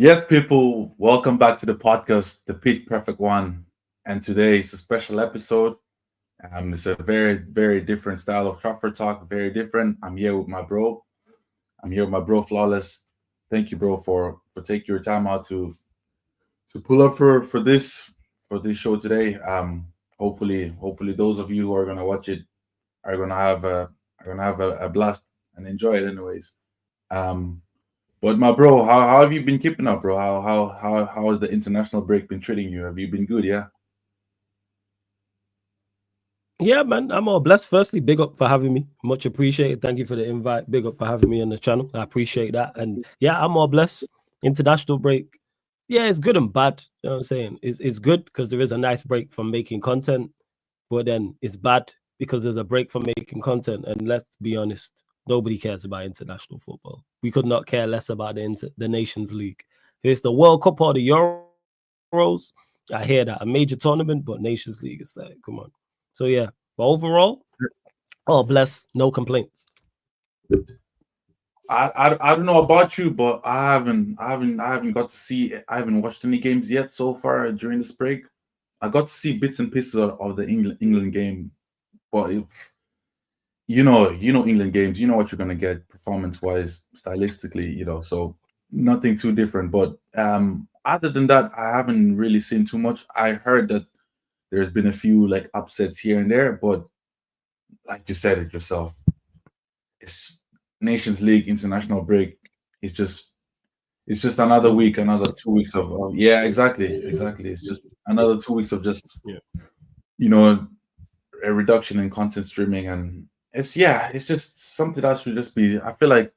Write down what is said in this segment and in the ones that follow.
Yes, people, welcome back to the podcast, the Pitch Perfect One. And today is a special episode. It's a very different style of Trafford talk, very different. I'm here with my bro. I'm here with my bro Flawless. Thank you, bro, for taking your time out to pull up for this show today. Hopefully those of you who are gonna watch it are gonna have a blast and enjoy it anyways. Um But my bro, how have you been keeping up, bro? How has the international break been treating you? Have you been good? Yeah. Yeah, man, I'm all blessed. Firstly, big up for having me. Much appreciated. Thank you for the invite. Big up for having me on the channel. I appreciate that. And yeah, I'm all blessed. International break. Yeah, it's good and bad. You know what I'm saying? It's good because there is a nice break from making content, but then it's bad because there's a break from making content. And let's be honest, nobody cares about international football. We could not care less about the Nations League. If it's the World Cup or the Euros, I hear that. A major tournament, but Nations League is like, come on. So yeah, but overall, oh bless, no complaints. I don't know about you, but I haven't got to see. I haven't watched any games yet so far during this break. I got to see bits and pieces of the England game, but England games. You know what you're gonna get performance wise, stylistically. So nothing too different. But other than that, I haven't really seen too much. I heard that there's been a few like upsets here and there, but like you said it yourself, it's Nations League international break. It's just it's just It's another over. week, another 2 weeks of yeah, exactly. It's just another 2 weeks of just Yeah. you know a reduction in content streaming, and it's just something that should just be. I feel like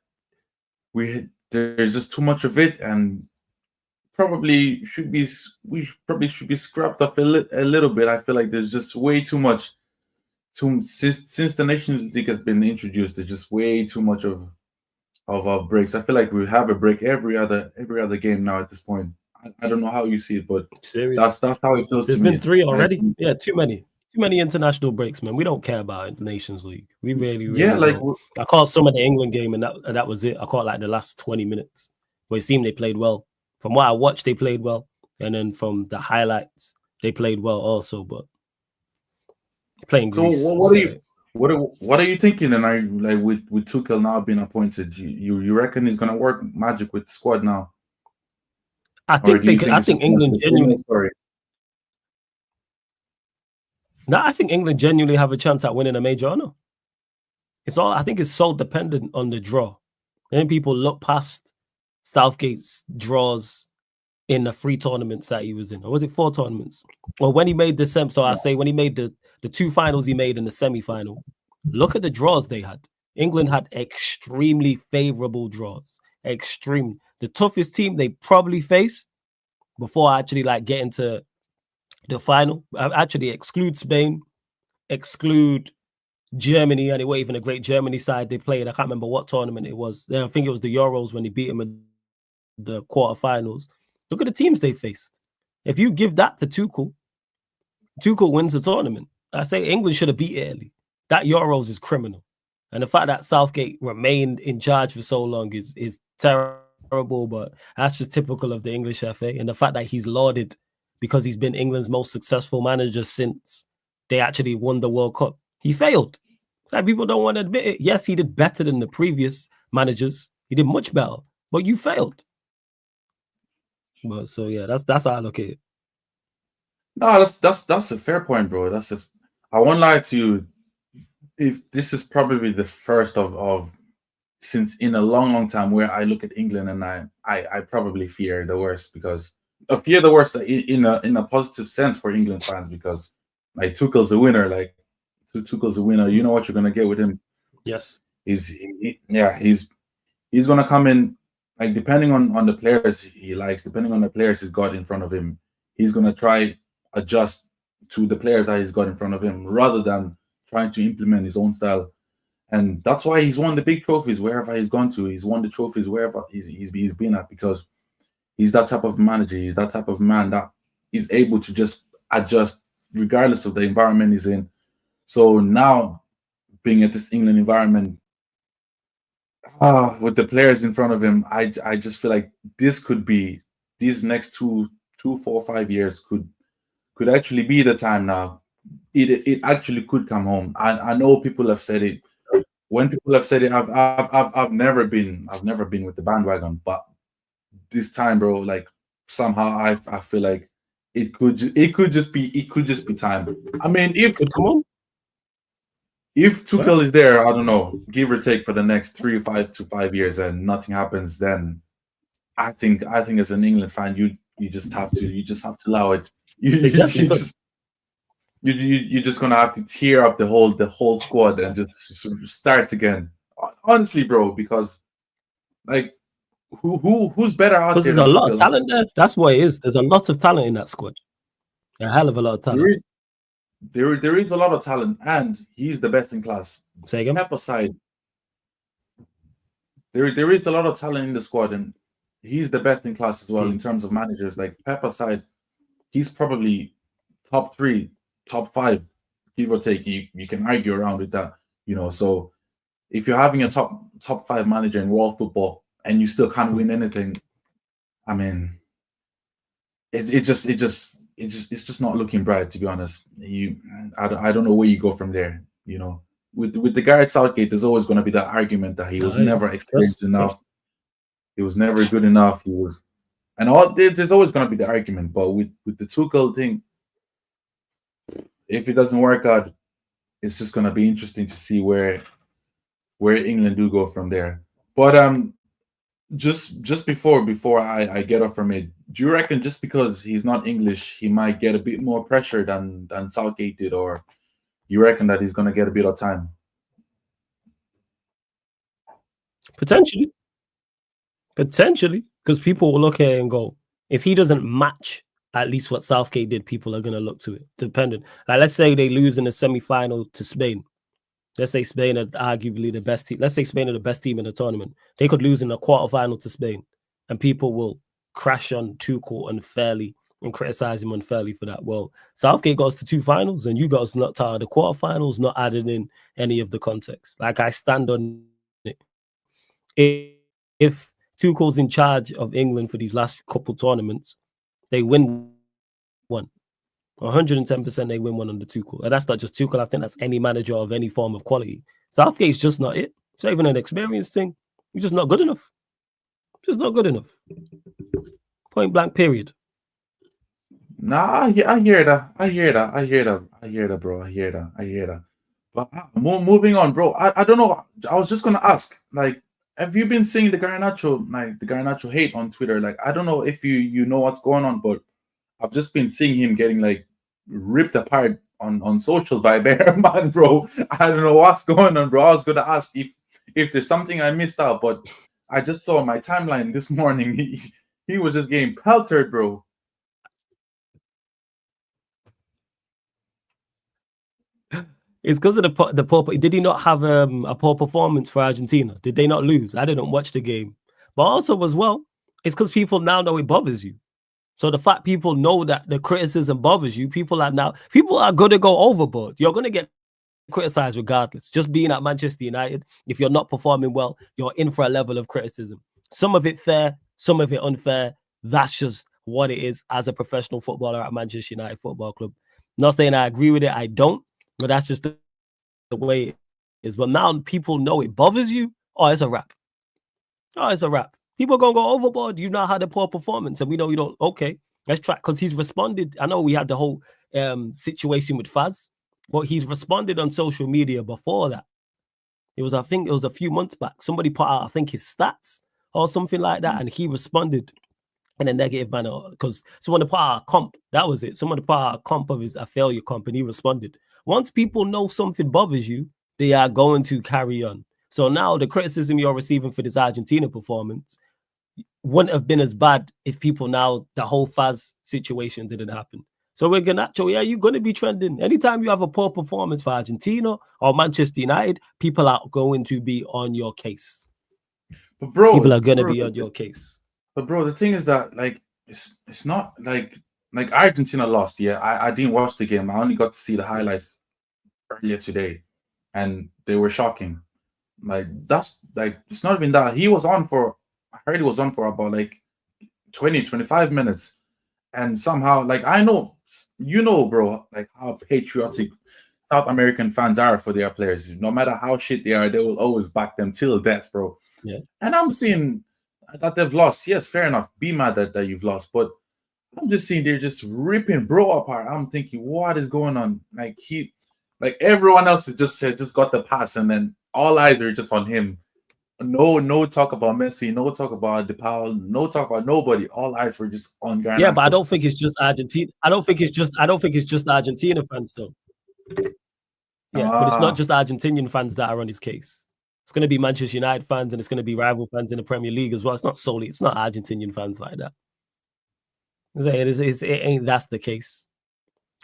there's just too much of it, and we probably should be scrapped off a little bit. I feel like there's just way too much. Since the Nations League has been introduced, there's just way too much of breaks. I feel like we have a break every other game now at this point. I don't know how you see it, but Serious. that's how it feels to There's been me. three Like already. Yeah, too many. Too many international breaks, man. We don't care about the Nations League. We really, yeah, really like don't. I caught some of the England game, and that was it. I caught like the last 20 minutes, but it seemed they played well. From what I watched, they played well, and then from the highlights, they played well also. But playing so. Greece, What are you like, what are you thinking? And I like with Tuchel now being appointed, you reckon he's gonna work magic with the squad now, I or think do they you could. think I it's think just gonna be England the same old genuinely. story? No, I think England genuinely have a chance at winning a major honor. It's all. I think it's so dependent on the draw. And then people look past Southgate's draws in the 3 tournaments that he was in, or was it 4 tournaments? Well, when he made the so I say when he made the 2 finals he made in the semi-final. Look at the draws they had. England had extremely favorable draws. Extreme. The toughest team they probably faced before I actually like get into the final. I actually exclude Spain, exclude Germany, and it wasn't even a great Germany side they played. I can't remember what tournament it was. I think it was the Euros when they beat them in the quarterfinals. Look at the teams they faced. If you give that to Tuchel wins the tournament. I say England should have beat Italy. That Euros is criminal. And the fact that Southgate remained in charge for so long is terrible, but that's just typical of the English FA. And the fact that he's lauded because he's been England's most successful manager since they actually won the World Cup. He failed. Like, people don't want to admit it. Yes, he did better than the previous managers. He did much better, but you failed. But so yeah, that's how I look at it. No, that's a fair point, bro. I won't lie to you. If this is probably the first of since in a long time where I look at England and I probably fear the worst, because I fear the worst in a positive sense for England fans, because like Tuchel's a winner. Like Tuchel's a winner. You know what you're gonna get with him. Yes. Yeah, he's gonna come in, like, depending on the players he likes, depending on the players he's got in front of him, he's gonna try adjust to the players that he's got in front of him rather than trying to implement his own style. And that's why he's won the big trophies wherever he's gone to. He's won the trophies wherever he's been at, because he's that type of manager. He's that type of man that is able to just adjust regardless of the environment he's in. So now, being at this England environment, with the players in front of him, I just feel like this could be these next 4, 5 years could actually be the time now. It actually could come home. I know people have said it. When people have said it, I've never been with the bandwagon, but this time, bro, like somehow I feel like it could just be time. I mean, Could come on. if Well, Tuchel is there, I don't know, give or take for the next 5 years, and nothing happens, then I think as an England fan, you just have to allow it. exactly. You just you're just gonna have to tear up the whole squad and just sort of start again. Honestly, bro, because like who's better out Because there there's than a lot of Tuchel? talent there. That's what it is. There's a lot of talent in that squad. A hell of a lot of There talent. is there is a lot of talent, and he's the best in class. Say again. Pep aside, there is a lot of talent in the squad, and he's the best in class as well in terms of managers. Like Pep aside, he's probably top 3, top 5, give or take. You can argue around with that, So if you're having a top 5 manager in world football and you still can't win anything, I mean, it's just not looking bright, to be honest. I don't know where you go from there. With the Gareth Southgate, there's always going to be that argument that he was never experienced enough. He was never good enough. There's always going to be the argument. But with the Tuchel thing, if it doesn't work out, it's just going to be interesting to see where England do go from there. But just before I get off from it, do you reckon just because he's not English, he might get a bit more pressure than Southgate did, or you reckon that he's going to get a bit of time? Potentially, because people will look at it and go, if he doesn't match at least what Southgate did, people are going to look to it. Dependent, like let's say they lose in the semi-final to Spain. Let's say Spain are arguably the best team. Let's say Spain are the best team in the tournament. They could lose in the quarterfinal to Spain, and people will crash on Tuchel unfairly and criticize him unfairly for that. Well, Southgate got us to 2 finals, and you got us knocked out of the quarterfinals, not added in any of the context. Like, I stand on it. If Tuchel's in charge of England for these last couple tournaments, they win one. 110% they win one under Tuchel. And that's not just Tuchel. I think that's any manager of any form of quality. Southgate's just not it. It's not even an experience thing. You're just not good enough. Just not good enough. Point blank, period. Nah, I hear that, bro. I hear that. But moving on, bro. I don't know. I was just gonna ask, like, have you been seeing the Garnacho hate on Twitter? Like, I don't know if you know what's going on, but I've just been seeing him getting like ripped apart on socials by Bear Man, bro. I don't know what's going on, bro. I was gonna ask if there's something I missed out, but I just saw my timeline this morning. He was just getting peltered, bro. It's because of the poor. Did he not have a poor performance for Argentina? Did they not lose? I didn't watch the game, but also as well, it's because people now know it bothers you. So the fact people know that the criticism bothers you, people are going to go overboard. You're going to get criticized regardless. Just being at Manchester United, if you're not performing well, you're in for a level of criticism. Some of it fair, some of it unfair. That's just what it is as a professional footballer at Manchester United Football Club. Not saying I agree with it, I don't, but that's just the way it is. But now people know it bothers you. Oh, it's a wrap. People are going to go overboard. You now had a poor performance, and we know you don't. Okay, let's try, because he's responded. I know we had the whole situation with Faz, but he's responded on social media before that. I think it was a few months back. Somebody put out, I think, his stats or something like that, and he responded in a negative manner because someone put out a comp. That was it. Someone put out a comp of a failure comp, and he responded. Once people know something bothers you, they are going to carry on. So now the criticism you're receiving for this Argentina performance wouldn't have been as bad if people now, the whole Faz situation didn't happen. So we're going to, you're going to be trending. Anytime you have a poor performance for Argentina or Manchester United, people are going to be on your case. But bro, people are going to be on your case. But bro, the thing is that, like, it's not like Argentina lost. Yeah, I didn't watch the game. I only got to see the highlights earlier today, and they were shocking. Like, that's like, it's not even that. I heard he was on for about like 20, 25 minutes. And somehow, like, I know, bro, like how patriotic South American fans are for their players. No matter how shit they are, they will always back them till death, bro. Yeah. And I'm seeing that they've lost. Yes, fair enough. Be mad that you've lost. But I'm just seeing they're just ripping bro apart. I'm thinking, what is going on? Like everyone else just got the pass, and then all eyes are just on him. No talk about Messi, no talk about DePaul, no talk about nobody. All eyes were just on Garnacho. Yeah, but I don't think it's just Argentina. I don't think it's just Argentina fans though. Yeah, but it's not just Argentinian fans that are on his case. It's going to be Manchester United fans, and it's going to be rival fans in the Premier League as well. It's not Argentinian fans like that. It ain't that's the case.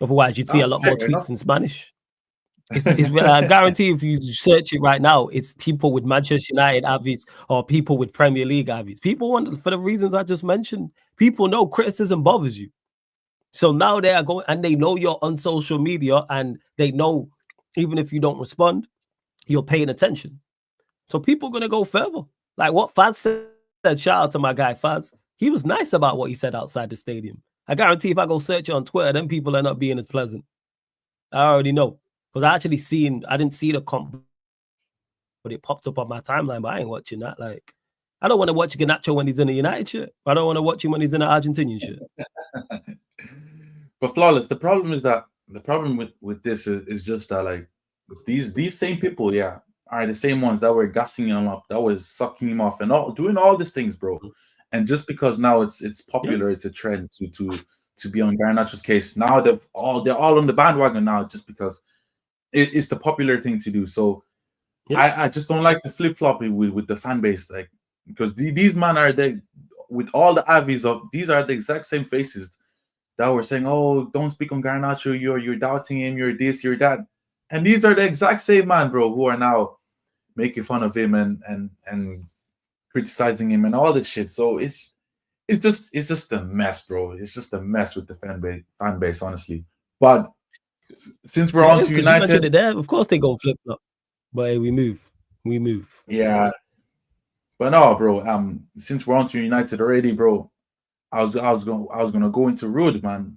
Otherwise, you'd see a lot more tweets in Spanish. I guarantee if you search it right now, it's people with Manchester United avies or people with Premier League avies. People want, for the reasons I just mentioned, people know criticism bothers you. So now they are going, and they know you're on social media, and they know even if you don't respond, you're paying attention. So people are going to go further. Like what Faz said, shout out to my guy Faz. He was nice about what he said outside the stadium. I guarantee if I go search it on Twitter, then people are not being as pleasant. I already know. Because I didn't see the comp, but it popped up on my timeline, but I ain't watching that. Like, I don't want to watch Garnacho when he's in a United shirt. I don't want to watch him when he's in an Argentinian shirt. But Flawless, the problem with this is just that, like, these same people, yeah, are the same ones that were gassing him up, that was sucking him off, and doing all these things, bro. And just because now it's popular, it's a trend to be on Garnacho's case. Now they're all on the bandwagon now, just because it's the popular thing to do. So I just don't like the flip-flop with the fan base, like, because these men are with all the avies of these are the exact same faces that were saying, oh, don't speak on Garnacho, you're doubting him, you're this, you're that. And these are the exact same man, bro, who are now making fun of him and criticizing him and all this shit. So it's just a mess, bro. It's just a mess with the fan base, honestly. But since we're on to United, of course they go flip flop. But hey, we move. Yeah. But no, bro. Since we're on to United already, bro, I was gonna go into RUUD, man.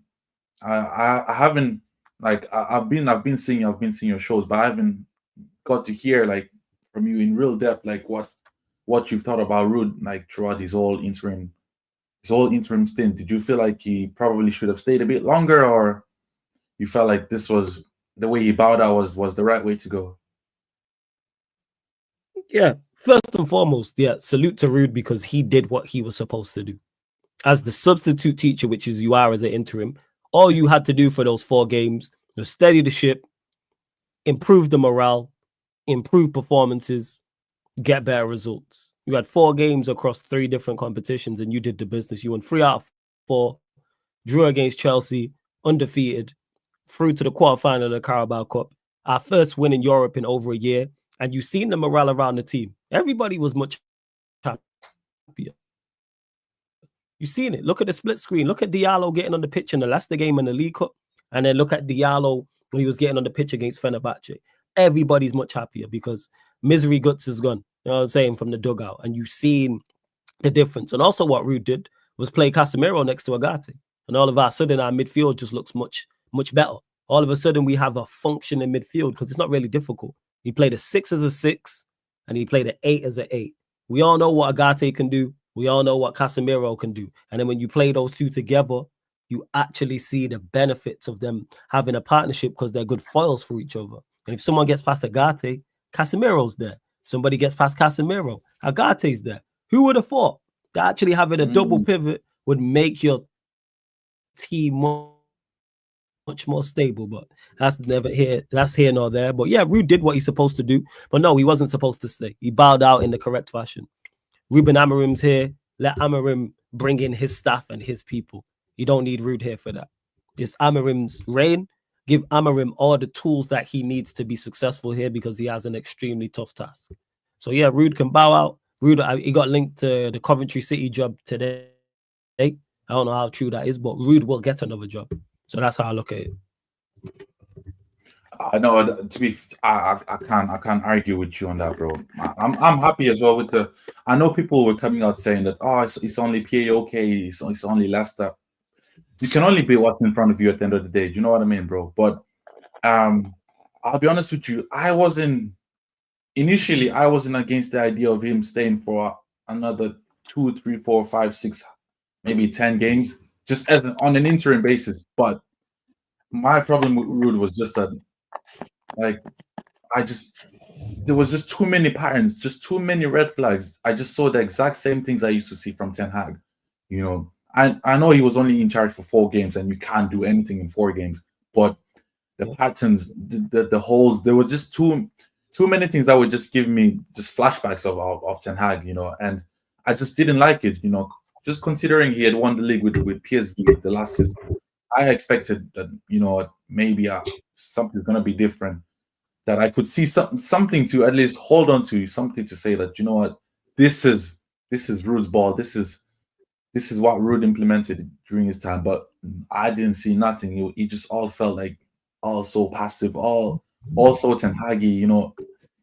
I haven't, like, I've been seeing your shows, but I haven't got to hear, like, from you in real depth, like what you've thought about RUUD, like, throughout his whole interim stint. Did you feel like he probably should have stayed a bit longer, or you felt like this was the way he bowed out was the right way to go? Yeah, first and foremost, salute to RUUD, because he did what he was supposed to do. As the substitute teacher, which is you are as an interim, all you had to do for those 4 games was steady the ship, improve the morale, improve performances, get better results. You had 4 games across 3 different competitions, and you did the business. You won 3 out of 4, drew against Chelsea, undefeated, through to the quarterfinal of the Carabao Cup, our first win in Europe in over a year, and you've seen the morale around the team. Everybody was much happier. You've seen it. Look at the split screen. Look at Diallo getting on the pitch in the Leicester game in the League Cup, and then look at Diallo when he was getting on the pitch against Fenerbahce. Everybody's much happier because misery guts is gone. You know what I'm saying, from the dugout, and you've seen the difference. And also what RUUD did was play Casemiro next to Agate, and all of a sudden our midfield just looks much better. All of a sudden we have a functioning midfield because it's not really difficult. He played a 6 as a 6, and he played an 8 as an 8. We all know what Agate can do. We all know what Casemiro can do. And then when you play those two together, you actually see the benefits of them having a partnership because they're good foils for each other. And if someone gets past Agate, Casemiro's there. Somebody gets past Casemiro, Agate's there. Who would have thought that actually having a double pivot would make your team much more stable? But that's here nor there. But yeah, RUUD did what he's supposed to do. But no, he wasn't supposed to stay. He bowed out in the correct fashion. Ruben Amorim's here. Let Amorim bring in his staff and his people. You don't need RUUD here for that. It's Amorim's reign. Give Amorim all the tools that he needs to be successful here because he has an extremely tough task. So yeah, RUUD can bow out. RUUD, he got linked to the Coventry City job today. I don't know how true that is, but RUUD will get another job. So that's how I look at it. I know. To be, I can't argue with you on that, bro. I'm happy as well with the. I know people were coming out saying that, oh, it's only PAOK, it's only Leicester. You can only be what's in front of you at the end of the day. Do you know what I mean, bro? But I'll be honest with you. Initially I wasn't against the idea of him staying for another 2, 3, 4, 5, 6, maybe 10 games, just on an interim basis. But my problem with RUUD was just that, like, there was just too many patterns, just too many red flags. I just saw the exact same things I used to see from Ten Hag. You know, I know he was only in charge for 4 games, and you can't do anything in 4 games. But the patterns, the holes, there were just too many things that would just give me just flashbacks of Ten Hag. You know, and I just didn't like it. You know, just considering he had won the league with PSV the last season, I expected that, you know, maybe something's gonna be different, that I could see something to at least hold on to, something to say that, you know what, this is RUUD's ball. This is what RUUD implemented during his time. But I didn't see nothing. It just all felt like all so passive, all so Ten Hag-y, you know.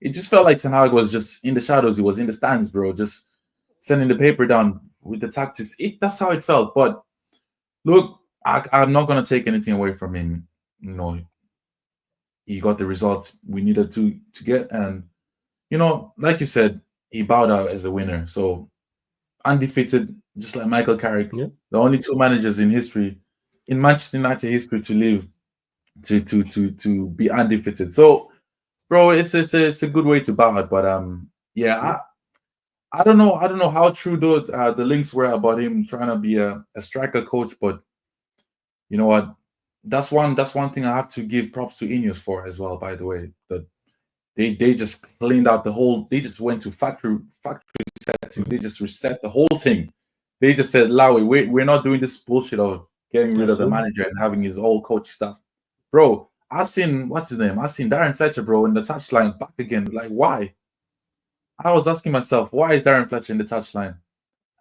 It just felt like Ten Hag was just in the shadows. He was in the stands, bro, just sending the paper down with the tactics. That's how it felt. But look, I'm not gonna take anything away from him. You know, he got the results we needed to get, and, you know, like you said, he bowed out as a winner. So undefeated, just like Michael Carrick, the only 2 managers in history, in Manchester United history, to live to be undefeated. So, bro, it's a good way to bow out. But yeah, I don't know how true the links were about him trying to be a striker coach, but you know what? That's one thing I have to give props to Ineos for as well, by the way. That they just cleaned out the whole. They just went to factory setting. They just reset the whole thing. They just said, Lowy, we're not doing this bullshit of getting rid of the manager and having his old coach stuff. Bro, I seen, what's his name? I seen Darren Fletcher, bro, in the touchline back again. Like, why? I was asking myself, why is Darren Fletcher in the touchline?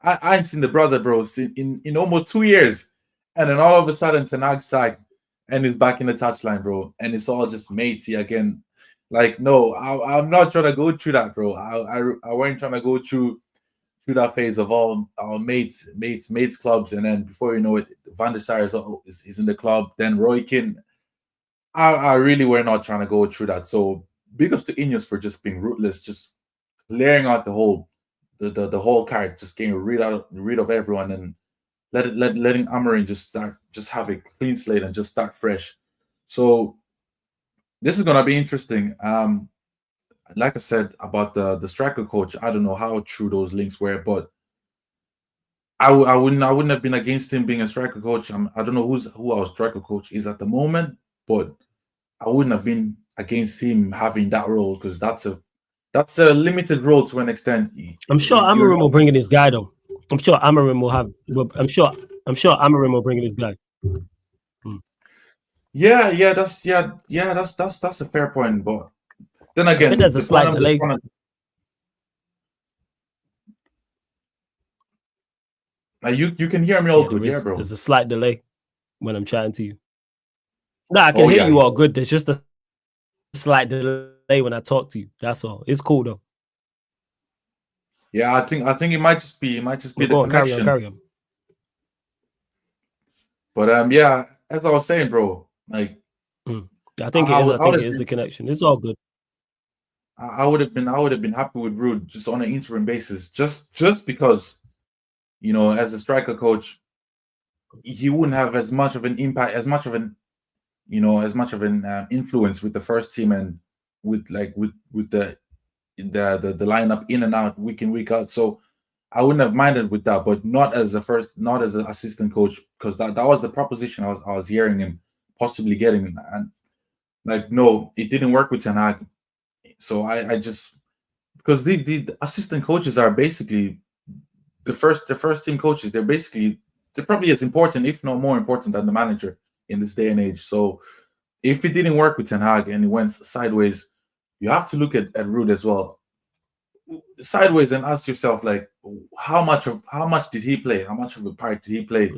I ain't seen the brother, bro, in almost 2 years. And then all of a sudden, Ten Hag's sacked and he's back in the touchline, bro. And it's all just matey again. Like, no, I'm not trying to go through that, bro. I weren't trying to go through that phase of all our mates clubs. And then before you know it, Van der Sar is in the club. Then Roy Keane. I really were not trying to go through that. So big ups to Ineos for just being ruthless, just clearing out the whole card, just getting rid of everyone, and letting AMORIN just have a clean slate and just start fresh. So this is gonna be interesting. Like I said about the striker coach, I don't know how true those links were, but I wouldn't have been against him being a striker coach. I don't know who our striker coach is at the moment, but I wouldn't have been against him having that role, because that's a limited role to an extent. I'm sure AMORIN will bring in his guy, though. I'm sure AMORIN will have. I'm sure AMORIN will bring in his guy. Yeah, that's a fair point. But then again, I think there's a slight delay. You can hear me all good, bro. There's a slight delay when I'm chatting to you. No, I can hear you all good. There's just a slight delay when I talk to you. That's all. It's cool though. Yeah, I think it might just be the connection. Carry on. But yeah, as I was saying, bro, like I think it is the connection. It's all good. I would have been happy with RUUD just on an interim basis, just because, you know, as a striker coach, he wouldn't have as much of an impact, as much of an influence with the first team, and with the lineup in and out, week in, week out. So I wouldn't have minded with that, but not as an assistant coach, because that was the proposition I was hearing him possibly getting, and like, no, it didn't work with Ten Hag. So I just, because the assistant coaches are basically the first team coaches. They're probably as important, if not more important, than the manager in this day and age. So if it didn't work with Ten Hag and it went sideways, you have to look at RUUD as well sideways and ask yourself, like, how much did he play? How much of a part did he play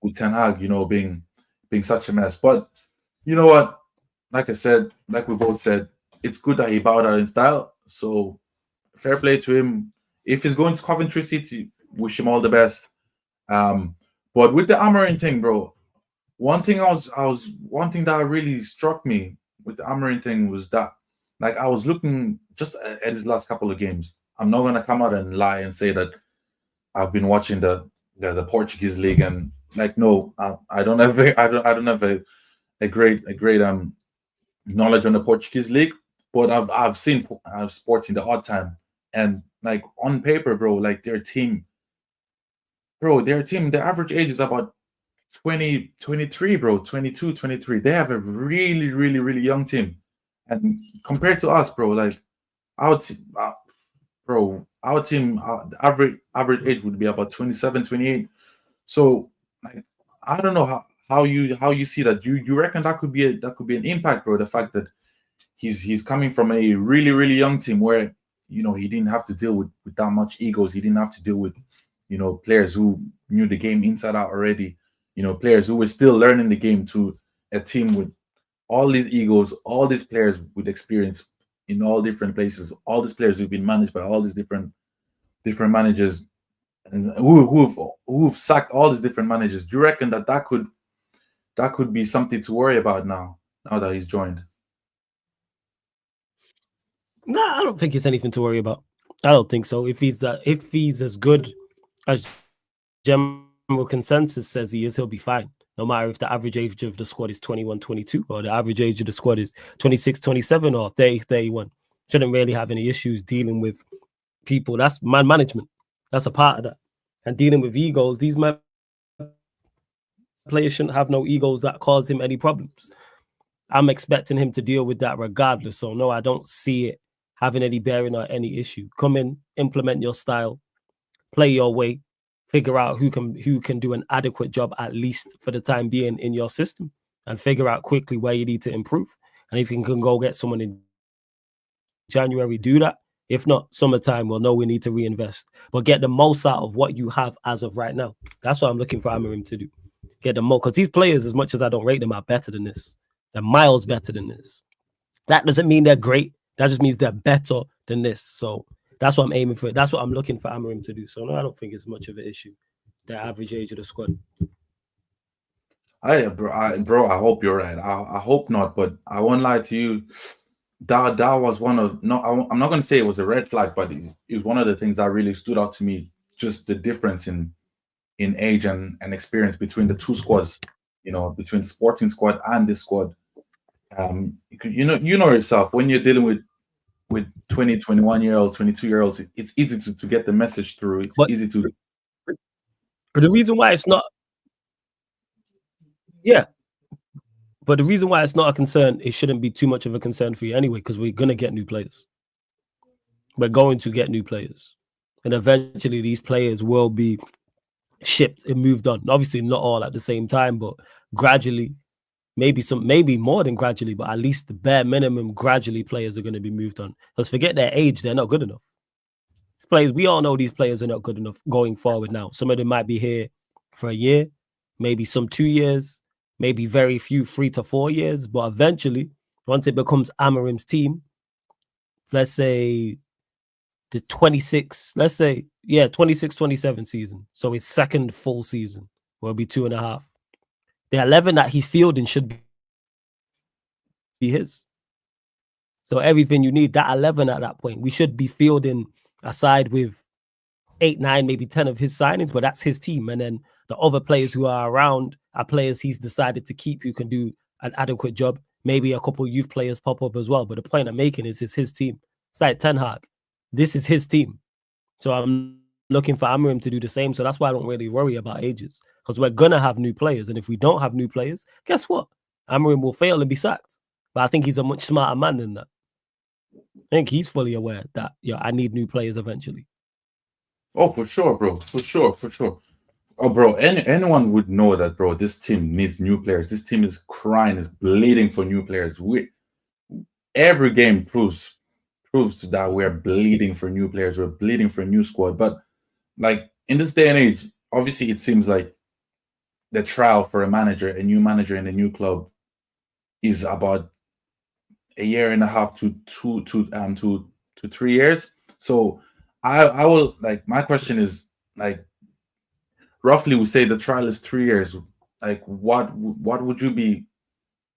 with Ten Hag, you know, being such a mess? But you know what? like I said, like we both said, it's good that he bowed out in style. So fair play to him. If he's going to Coventry City, wish him all the best. But with the Amorin thing, bro, one thing that really struck me with the Amorin thing was that, like, I was looking just at his last couple of games. I'm not gonna come out and lie and say that I've been watching the Portuguese league, and like, no, I don't have I don't have a great knowledge on the Portuguese league, but I've seen sports in the odd time, and like on paper, bro, like their team, the average age is about 20, 23, bro, 22, 23. They have a really, really, really young team. And compared to us, bro, like our team, our team, the average age would be about 27, 28. So, like, I don't know how you see that. You reckon that could be an impact, bro? The fact that he's coming from a really, really young team where, he didn't have to deal with that much egos. He didn't have to deal with, players who knew the game inside out already. Players who were still learning the game, to a team with all these egos, all these players with experience in all different places, all these players who've been managed by all these different managers, and who've sacked all these different managers. Do you reckon that could be something to worry about now that he's joined? Nah, I don't think it's anything to worry about. I don't think so. If he's as good as general consensus says he is, he'll be fine. No matter if the average age of the squad is 21, 22, or the average age of the squad is 26, 27, or 30, 31. Shouldn't really have any issues dealing with people. That's man management. That's a part of that. And dealing with egos, these man players shouldn't have no egos that cause him any problems. I'm expecting him to deal with that regardless. So no, I don't see it having any bearing or any issue. Come in, implement your style, play your way, figure out who can do an adequate job, at least for the time being, in your system, and figure out quickly where you need to improve. And if you can go get someone in January, do that. If not, summertime, we'll know we need to reinvest. But get the most out of what you have as of right now. That's what I'm looking for AMORIN to do. Get the most, because these players, as much as I don't rate them, are better than this. They're miles better than this. That doesn't mean they're great. That just means they're better than this. So that's what I'm aiming for. That's what I'm looking for AMORIN to do. So no, I don't think it's much of an issue. The average age of the squad. I hope you're right. I hope not, but I won't lie to you. That was one of, no, I'm not going to say it was a red flag, but it was one of the things that really stood out to me. Just the difference in age and experience between the two squads. Between the Sporting squad and this squad. You know yourself, when you're dealing with 20, 21-year-olds, 22-year-olds, it's easy to get the message through. It's easy to. The reason why it's not, yeah, but the reason why it's not a concern, it shouldn't be too much of a concern for you anyway, because we're going to get new players. We're going to get new players. And eventually these players will be shipped and moved on. Obviously not all at the same time, but gradually, maybe more than gradually, but at least the bare minimum, gradually players are going to be moved on. Because forget their age, they're not good enough. These players, we all know these players are not good enough going forward now. Some of them might be here for a year, maybe some 2 years, maybe very few 3 to 4 years, but eventually, once it becomes AMORIN's team, let's say the 26, 27 season. So his second full season will be 2.5. The 11 that he's fielding should be his. So everything you need, that 11 at that point, we should be fielding aside with 8, 9, maybe 10 of his signings, but that's his team. And then the other players who are around are players he's decided to keep who can do an adequate job. Maybe a couple youth players pop up as well. But the point I'm making is it's his team. It's like Ten Hag. This is his team. So I'm looking for AMORIN to do the same. So that's why I don't really worry about ages, because we're going to have new players. And if we don't have new players, guess what? AMORIN will fail and be sacked. But I think he's a much smarter man than that. I think he's fully aware that, I need new players eventually. Oh, for sure, bro. For sure. Oh, bro, anyone would know that, bro. This team needs new players. This team is crying, is bleeding for new players. Every game proves that we're bleeding for new players. We're bleeding for a new squad. But like in this day and age, obviously it seems like the trial for a new manager in a new club is about a year and a half to 3 years. So I will, like, my question is, like, roughly we say the trial is 3 years. Like, what would you be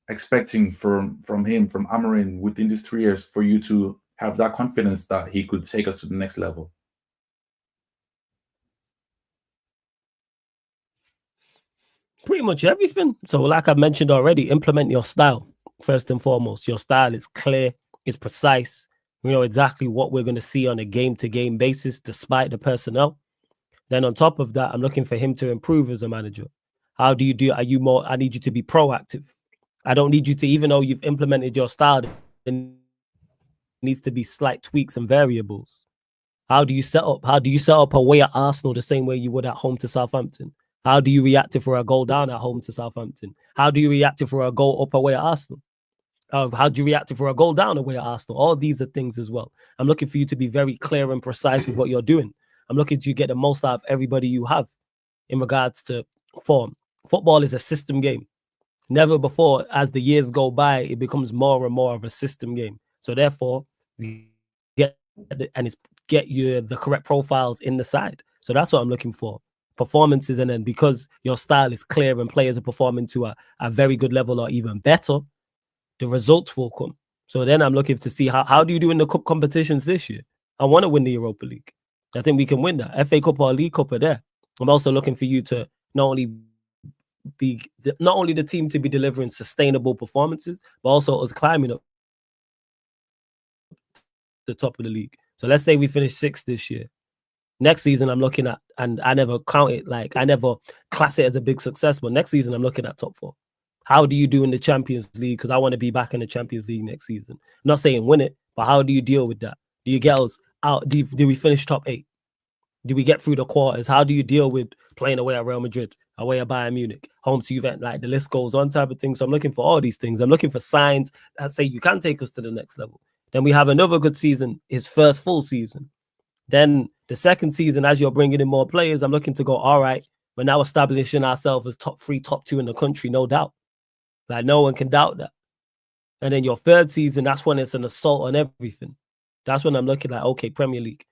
expecting from him, from Amorin, within these 3 years for you to have that confidence that he could take us to the next level? Pretty much everything. So, like I mentioned already, implement your style first and foremost. Your style is clear, it's precise. We know exactly what we're going to see on a game-to-game basis, despite the personnel. Then on top of that, I'm looking for him to improve as a manager. How do you do? Are you more? I need you to be proactive. I don't need you to, even though you've implemented your style, there needs to be slight tweaks and variables. How do you set up? How do you set up away at Arsenal the same way you would at home to Southampton? How do you react if we're a goal down at home to Southampton? How do you react if we're a goal up away at Arsenal? How do you react if we're a goal down away at Arsenal? All these are things as well. I'm looking for you to be very clear and precise with what you're doing. I'm looking to get the most out of everybody you have in regards to form. Football is a system game. Never before, as the years go by, it becomes more and more of a system game. So therefore, get you the correct profiles in the side. So that's what I'm looking for. Performances, and then because your style is clear and players are performing to a very good level or even better, the results will come. So then I'm looking to see how do you do in the cup competitions this year? I want to win the Europa League. I think we can win that. FA Cup or League Cup are there. I'm also looking for you to not only the team to be delivering sustainable performances, but also us climbing up the top of the league. So let's say we finish 6th this year. Next season, I'm looking at, and I never count it, like I never class it as a big success, but next season, I'm looking at top 4. How do you do in the Champions League? Because I want to be back in the Champions League next season. I'm not saying win it, but how do you deal with that? Do you get us out? Do we finish top 8? Do we get through the quarters? How do you deal with playing away at Real Madrid, away at Bayern Munich, home to Juventus? Like the list goes on, type of thing. So I'm looking for all these things. I'm looking for signs that say you can take us to the next level. Then we have another good season, his first full season. Then the second season, as you're bringing in more players, I'm looking to go, all right, we're now establishing ourselves as top 3, top 2 in the country, no doubt. Like no one can doubt that. And then your third season, that's when it's an assault on everything. That's when I'm looking at, okay, Premier League.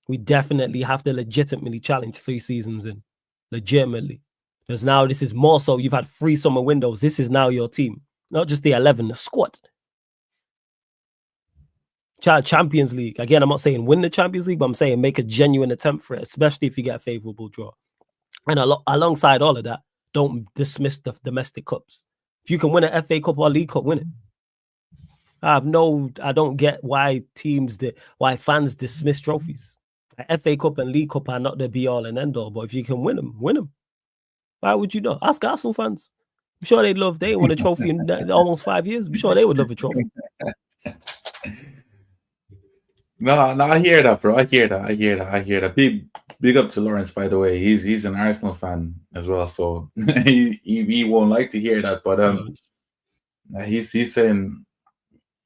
We definitely have to legitimately challenge 3 seasons in. Legitimately. Because now this is more so, you've had 3 summer windows. This is now your team. Not just the 11, the squad. Champions League. Again, I'm not saying win the Champions League, but I'm saying make a genuine attempt for it, especially if you get a favourable draw. And alongside all of that, don't dismiss the domestic cups. If you can win an FA Cup or League Cup, win it. I don't get why fans dismiss trophies. FA Cup and League Cup are not the be all and end all, but if you can win them, win them. Why would you not? Ask Arsenal fans. I'm sure they won a trophy in almost 5 years. I'm sure they would love a trophy. No, I hear that, bro. I hear that. Big up to Lawrence, by the way. He's an Arsenal fan as well, so he won't like to hear that. But he's saying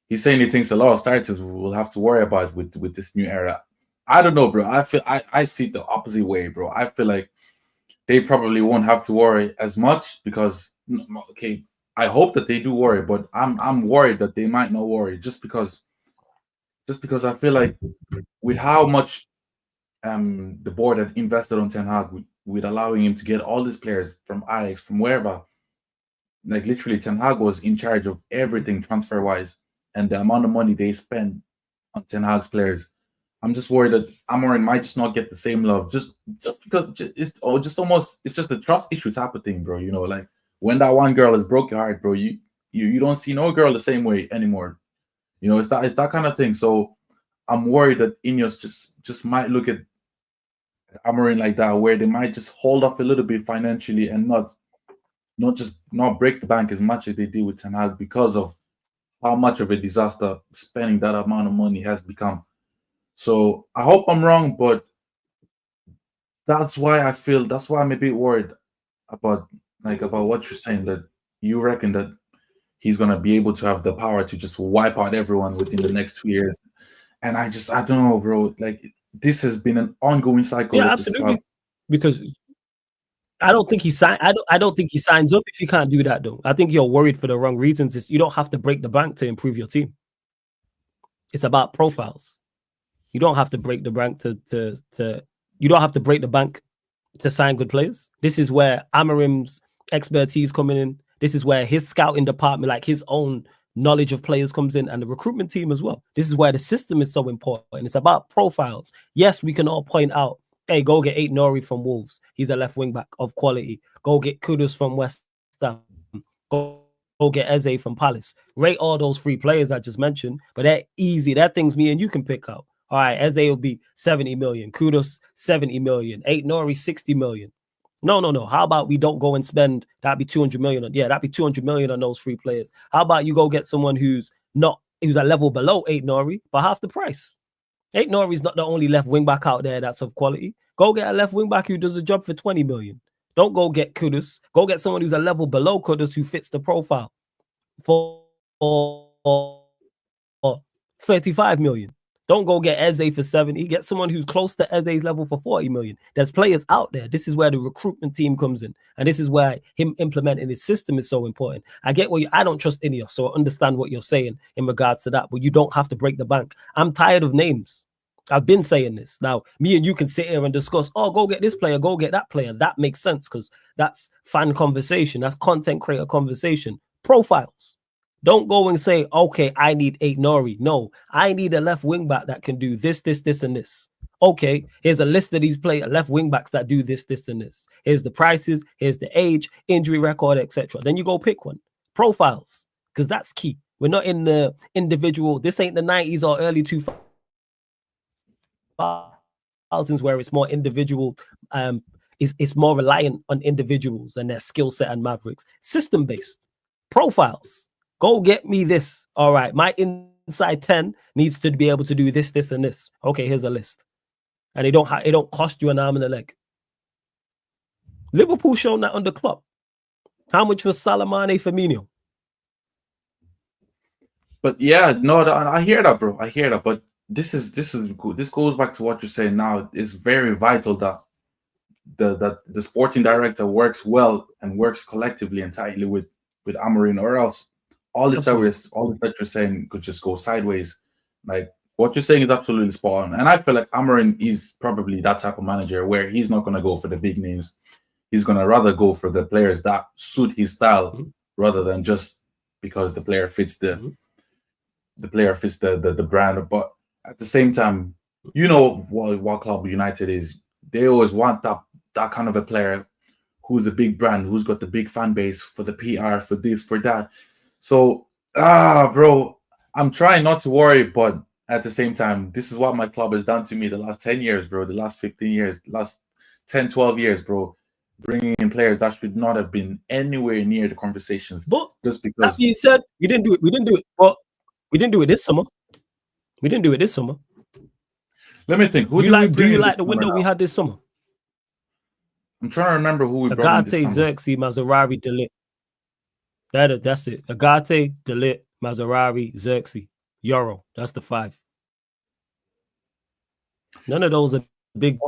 he thinks a lot of starters will have to worry about with this new era. I don't know, bro. I see it the opposite way, bro. I feel like they probably won't have to worry as much because, okay, I hope that they do worry, but I'm worried that they might not worry just because I feel like with how much the board had invested on Ten Hag with allowing him to get all these players from Ajax, from wherever, like literally Ten Hag was in charge of everything transfer wise, and the amount of money they spend on Ten Hag's players. I'm just worried that Amorin might just not get the same love just because it's just a trust issue type of thing, bro. You know, like when that one girl has broke your heart, bro, you don't see no girl the same way anymore. You know, it's that kind of thing. So I'm worried that Ineos just might look at Amorin like that, where they might just hold up a little bit financially and not break the bank as much as they did with Ten Hag because of how much of a disaster spending that amount of money has become. So I hope I'm wrong, but that's why I'm a bit worried about what you're saying, that you reckon that he's gonna be able to have the power to just wipe out everyone within the next 2 years. And I don't know, bro. Like this has been an ongoing cycle. Yeah, absolutely. Because I don't think he sign. I don't think he signs up if you can't do that though. I think you're worried for the wrong reasons. You don't have to break the bank to improve your team. It's about profiles. You don't have to break the bank to you don't have to break the bank to sign good players. This is where Amorim's expertise coming in. This is where his scouting department, like his own knowledge of players, comes in, and the recruitment team as well. This is where the system is so important. It's about profiles. Yes, we can all point out, hey, go get Nori from Wolves. He's a left wing back of quality. Go get Kudus from West Ham. Go get Eze from Palace. Rate all those three players I just mentioned, but they're easy. That thing's me and you can pick out. All right, Eze will be 70 million. Kudus, 70 million. Nori, 60 million. No. How about we don't go and spend, that'd be 200 million. Yeah, that'd be 200 million on those three players. How about you go get someone who's a level below Nori, but half the price? Nori's not the only left wing back out there that's of quality. Go get a left wing back who does a job for 20 million. Don't go get Kudus. Go get someone who's a level below Kudus who fits the profile for 35 million. Don't go get Eze for 70. Get someone who's close to Eze's level for 40 million. There's players out there. This is where the recruitment team comes in. And this is where him implementing his system is so important. I get I don't trust Ineos, so I understand what you're saying in regards to that, but you don't have to break the bank. I'm tired of names. I've been saying this. Now, me and you can sit here and discuss, oh, go get this player, go get that player. That makes sense because that's fan conversation. That's content creator conversation. Profiles. Don't go and say, okay, I need Nori. No, I need a left wing back that can do this, and this. Okay, here's a list of these left wing backs that do this, and this. Here's the prices, here's the age, injury record, etc. Then you go pick one. Profiles, because that's key. We're not in the individual. This ain't the 90s or early 2000s where it's more individual. It's more reliant on individuals and their skill set and mavericks. System-based. Profiles. Go get me this. All right, my inside 10 needs to be able to do this, and this. Okay, here's a list. And it don't cost you an arm and a leg. Liverpool shown that under Klopp. How much was Salamane Firmino? But yeah, no, I hear that, bro. I hear that. But this goes back to what you're saying now. It's very vital that the sporting director works well and works collectively and tightly with AMORIN, or else all this that you're saying could just go sideways. Like what you're saying is absolutely spot on. And I feel like AMORIN is probably that type of manager where he's not going to go for the big names. He's going to rather go for the players that suit his style rather than just because the player fits the brand. But at the same time, you know what Club United is. They always want that kind of a player who's a big brand, who's got the big fan base for the PR, for this, for that. So, bro, I'm trying not to worry, but at the same time, this is what my club has done to me the last 10 years, bro, the last 15 years, last 10, 12 years, bro, bringing in players that should not have been anywhere near the conversations. But just because that being said, we didn't do it. But we didn't do it this summer. Let me think. Do you like the window we had this summer? I'm trying to remember who we brought in this summer. Xerxes, Mazarawi, De Ligt. That's it. Agate, De Ligt, Mazarawi, Xerxes, Euro. That's the 5. None of those are big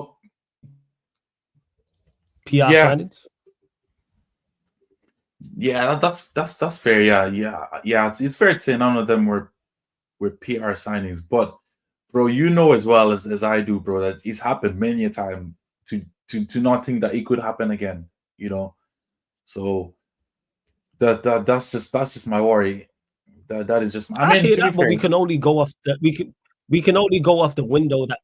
PR signings. Yeah, that's fair. Yeah. It's fair to say none of them were PR signings, but bro, you know as well as I do, bro, that it's happened many a time to not think that it could happen again, you know. So that's just my worry. That is just. I mean, but we can only go off that. We can only go off the window that.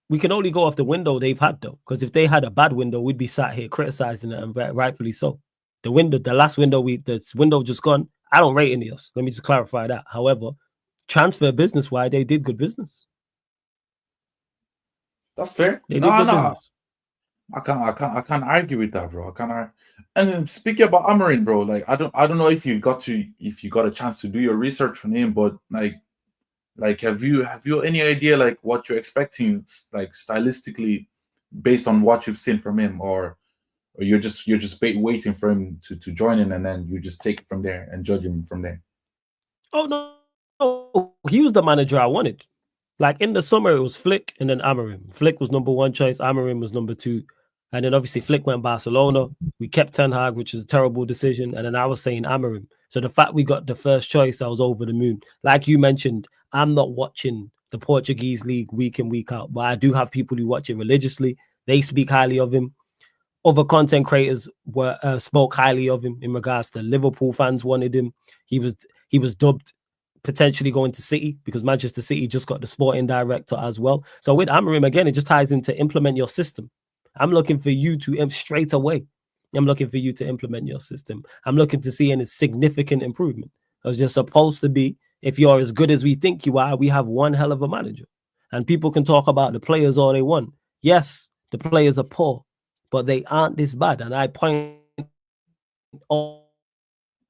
We can only go off the window they've had though, because if they had a bad window, we'd be sat here criticizing it, and rightfully so. The last window, this window just gone. I don't rate Ineos. Let me just clarify that. However, transfer business wise, they did good business. That's fair. They did good business. I can't argue with that, bro. I can't. And then speaking about AMORIN, bro, like I don't know if you got a chance to do your research on him, but like have you any idea like what you're expecting, like stylistically, based on what you've seen from him, or you're just waiting for him to join in, and then you just take it from there and judge him from there? Oh no, he was the manager I wanted. Like in the summer, it was Flick and then AMORIN. Flick was number 1 choice, AMORIN was number 2. And then obviously Flick went Barcelona. We kept Ten Hag, which is a terrible decision. And then I was saying AMORIN. So the fact we got the first choice, I was over the moon. Like you mentioned, I'm not watching the Portuguese league week in, week out, but I do have people who watch it religiously. They speak highly of him. Other content creators were spoke highly of him in regards to Liverpool fans wanted him. He was dubbed potentially going to City because Manchester City just got the sporting director as well. So with AMORIN, again, it just ties into implement your system. I'm looking for you to straight away. I'm looking for you to implement your system. I'm looking to see any significant improvement. Because you're supposed to be, if you're as good as we think you are, we have one hell of a manager. And people can talk about the players all they want. Yes, the players are poor, but they aren't this bad. And I point all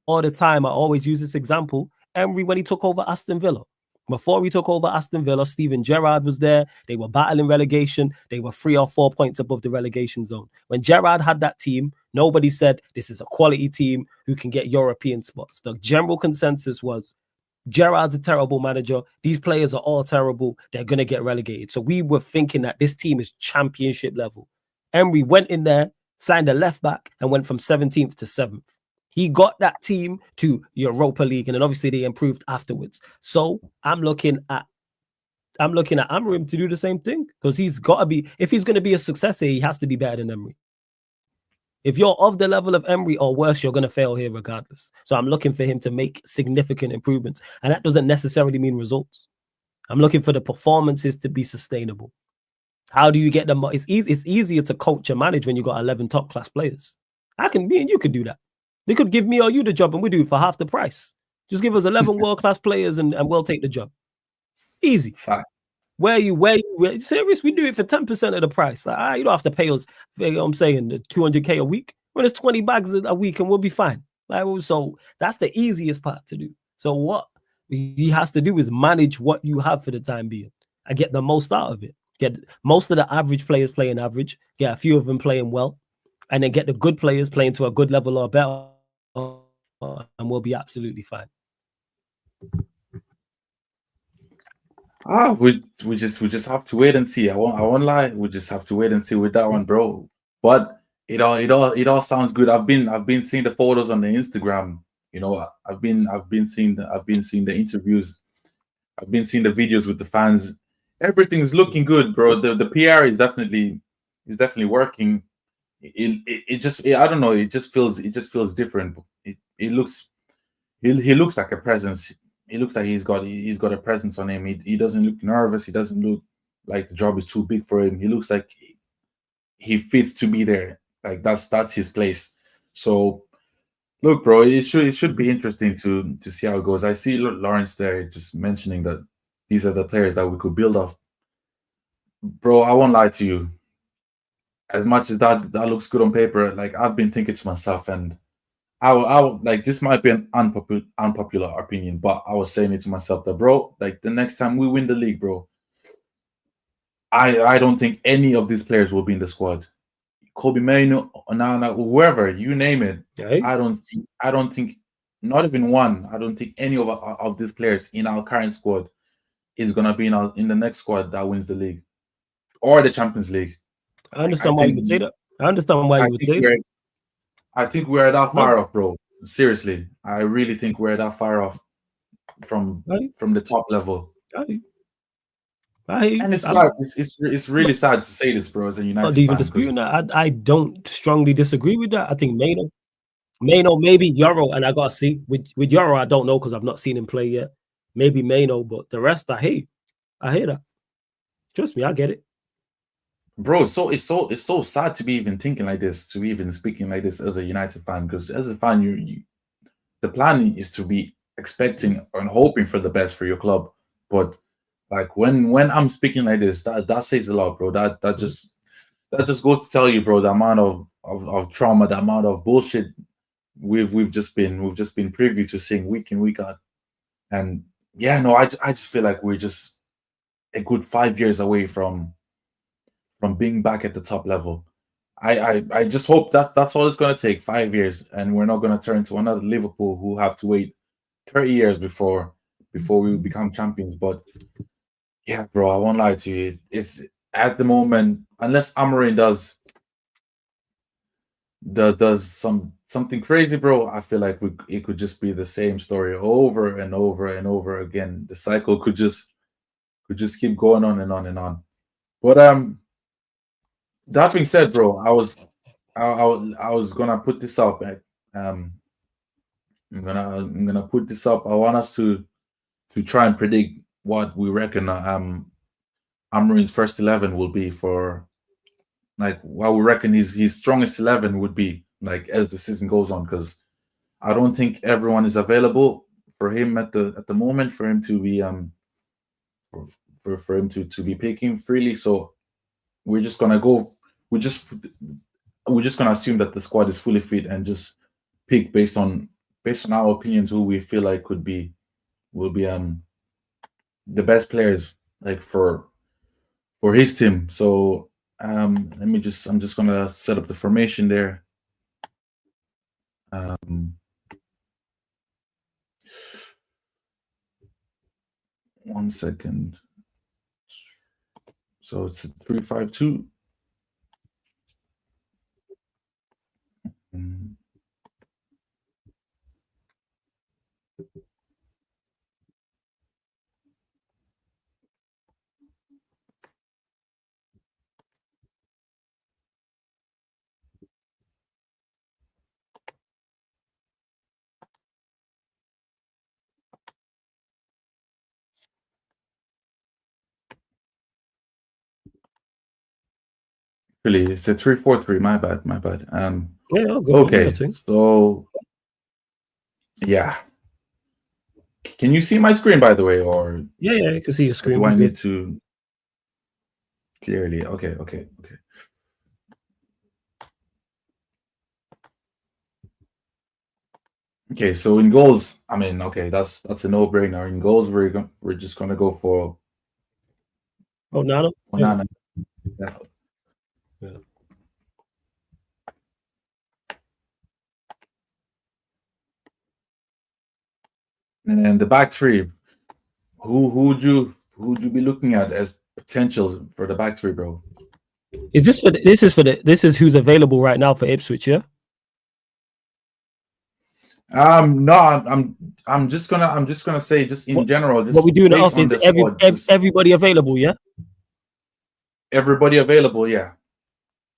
the time, I always use this example. Emery, when he took over Aston Villa. Before he took over Aston Villa, Steven Gerrard was there. They were battling relegation. They were 3 or 4 points above the relegation zone. When Gerrard had that team, nobody said this is a quality team who can get European spots. The general consensus was Gerrard's a terrible manager. These players are all terrible. They're going to get relegated. So we were thinking that this team is championship level. Emery went in there, signed a left back, and went from 17th to 7th. He got that team to Europa League, and then obviously they improved afterwards. So I'm looking at AMORIN to do the same thing because he's got to be. If he's going to be a success here, he has to be better than Emery. If you're of the level of Emery or worse, you're going to fail here regardless. So I'm looking for him to make significant improvements, and that doesn't necessarily mean results. I'm looking for the performances to be sustainable. How do you get them? It's easier to coach and manage when you got 11 top class players. Me and you could do that. They could give me or you the job and we do it for half the price. Just give us 11 world-class players and we'll take the job. Easy. Fact. Where you serious? We do it for 10% of the price. Like, you don't have to pay us, you know what I'm saying, 200K a week. When it's 20 bags a week and we'll be fine. So that's the easiest part to do. So what he has to do is manage what you have for the time being and get the most out of it. Get most of the average players playing average, get a few of them playing well, and then get the good players playing to a good level or better, and we'll be absolutely fine. We just have to wait and see. I won't lie. We just have to wait and see with that one, bro. But it all sounds good. I've been seeing the photos on the Instagram. You know, I've been seeing the interviews. I've been seeing the videos with the fans. Everything's looking good, bro. The PR is definitely working. I don't know. It just feels different. He looks like a presence. He looks like he's got a presence on him. He doesn't look nervous. He doesn't look like the job is too big for him. He looks like he fits to be there. Like that's his place. So look, bro, it should be interesting to see how it goes. I see Lawrence there just mentioning that these are the players that we could build off. Bro, I won't lie to you. As much as that looks good on paper, like I've been thinking to myself, and I like this might be an unpopular opinion, but I was saying it to myself that, bro, like the next time we win the league, bro, I don't think any of these players will be in the squad. Kobe Mainu, Onana, whoever, you name it. Okay. I don't think not even one. I don't think any of these players in our current squad is gonna be in the next squad that wins the league or the Champions League. I understand why you would say that. I understand why you would say that. I think we're that far off, bro. Seriously, I really think we're that far off from the top level. And it's sad. It's really sad to say this, bro, as a United fan. Not even disputing that. I don't strongly disagree with that. I think Maino, maybe Euro, and I gotta see with Euro. I don't know because I've not seen him play yet. Maybe Maino, but the rest I hate. I hear that. Trust me, I get it. Bro, so it's so sad to be even thinking like this, to be even speaking like this as a United fan. Because as a fan, you the plan is to be expecting and hoping for the best for your club. But like when I'm speaking like this, that says a lot, bro. That just goes to tell you, bro, the amount of trauma, the amount of bullshit we've just been privy to seeing week in, week out. And yeah, no, I just feel like we're just a good 5 years away from being back at the top level. I just hope that's all it's going to take, 5 years, and we're not going to turn to another Liverpool who have to wait 30 years before we become champions. But yeah, bro, I won't lie to you. It's at the moment, unless AMORIN does does something crazy, bro, I feel like it could just be the same story over and over and over again. The cycle could just keep going on and on and on. But that being said, bro, I was gonna put this up. Um, I'm gonna put this up. I want us to try and predict what we reckon Amorin's first 11 will be for, like, what we reckon his strongest 11 would be, like, as the season goes on, because I don't think everyone is available for him at the moment for him to be for him to be picking freely. So we're just gonna go. We just we're just gonna assume that the squad is fully fit and just pick based on our opinions who we feel like will be the best players, like, for his team. So I'm just gonna set up the formation there. Um 1 second. So it's a 3-5-2. Really, it's a 3-4-3. My bad, my bad. Yeah, I'll go. Okay, so yeah. Can you see my screen, by the way, or Yeah, you can see your screen. do I We're need good. to clearly? Okay. Okay, so in goals, I mean, okay, that's a no-brainer. In goals, we're just gonna go for Oh, Nano. Onana. Yeah. And then the back three, who would you be looking at as potentials for the back three, bro? Is this for this is who's available right now for Ipswich? Yeah. No, I'm just gonna say, just in general, What we just do in the based off on is the squad, just everybody available. Yeah. everybody available. Yeah,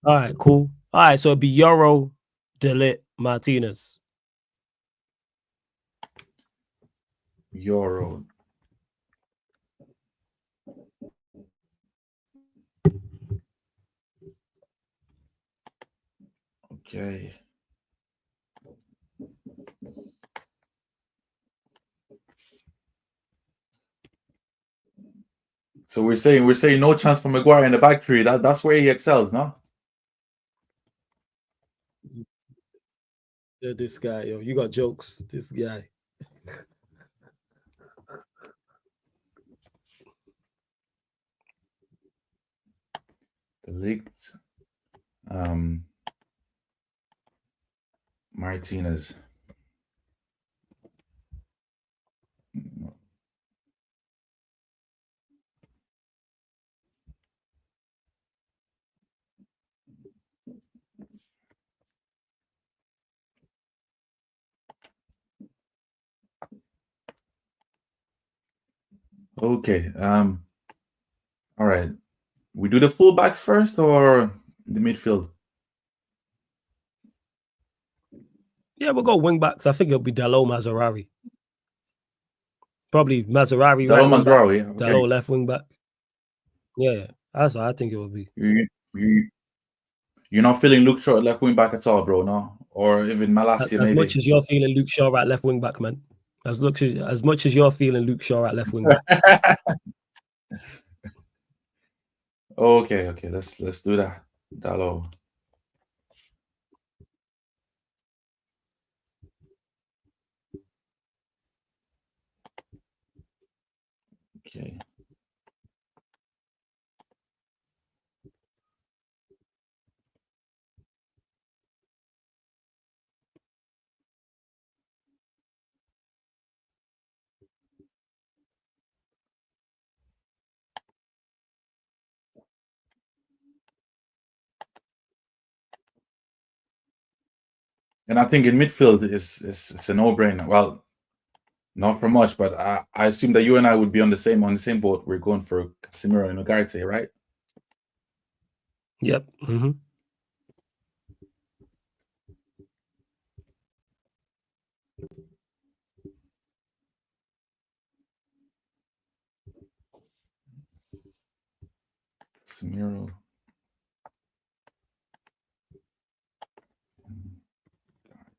All right. Cool. All right. So it'd be Euro, Delit, Martinez. Euro. Okay. So we're saying no chance for Maguire in the back three. That's where he excels, no? Yeah, this guy, yo, you got jokes. This guy. The leaked Martinez. Okay. All right. We do the fullbacks first or the midfield? Yeah, we'll go wing backs. I think it'll be Dalot Mazzarari. Probably Mazzarari right Dalot wing back, Mazraoui, okay. Dalot left wing back. Yeah, that's what I think it would be. You're not feeling Luke Shaw at left wing back at all, bro, no? Or even Malacia, As much maybe. as you're feeling Luke Shaw at left wing back, man. As much as you're feeling Luke Shaw at left wing back. Okay, let's do that. Dalot. Okay. And I think in midfield it's a no-brainer. Well, not for much, but I assume that you and I would be on the same boat. We're going for Casemiro and Ugarte, right? Yep. Mm-hmm. Casemiro.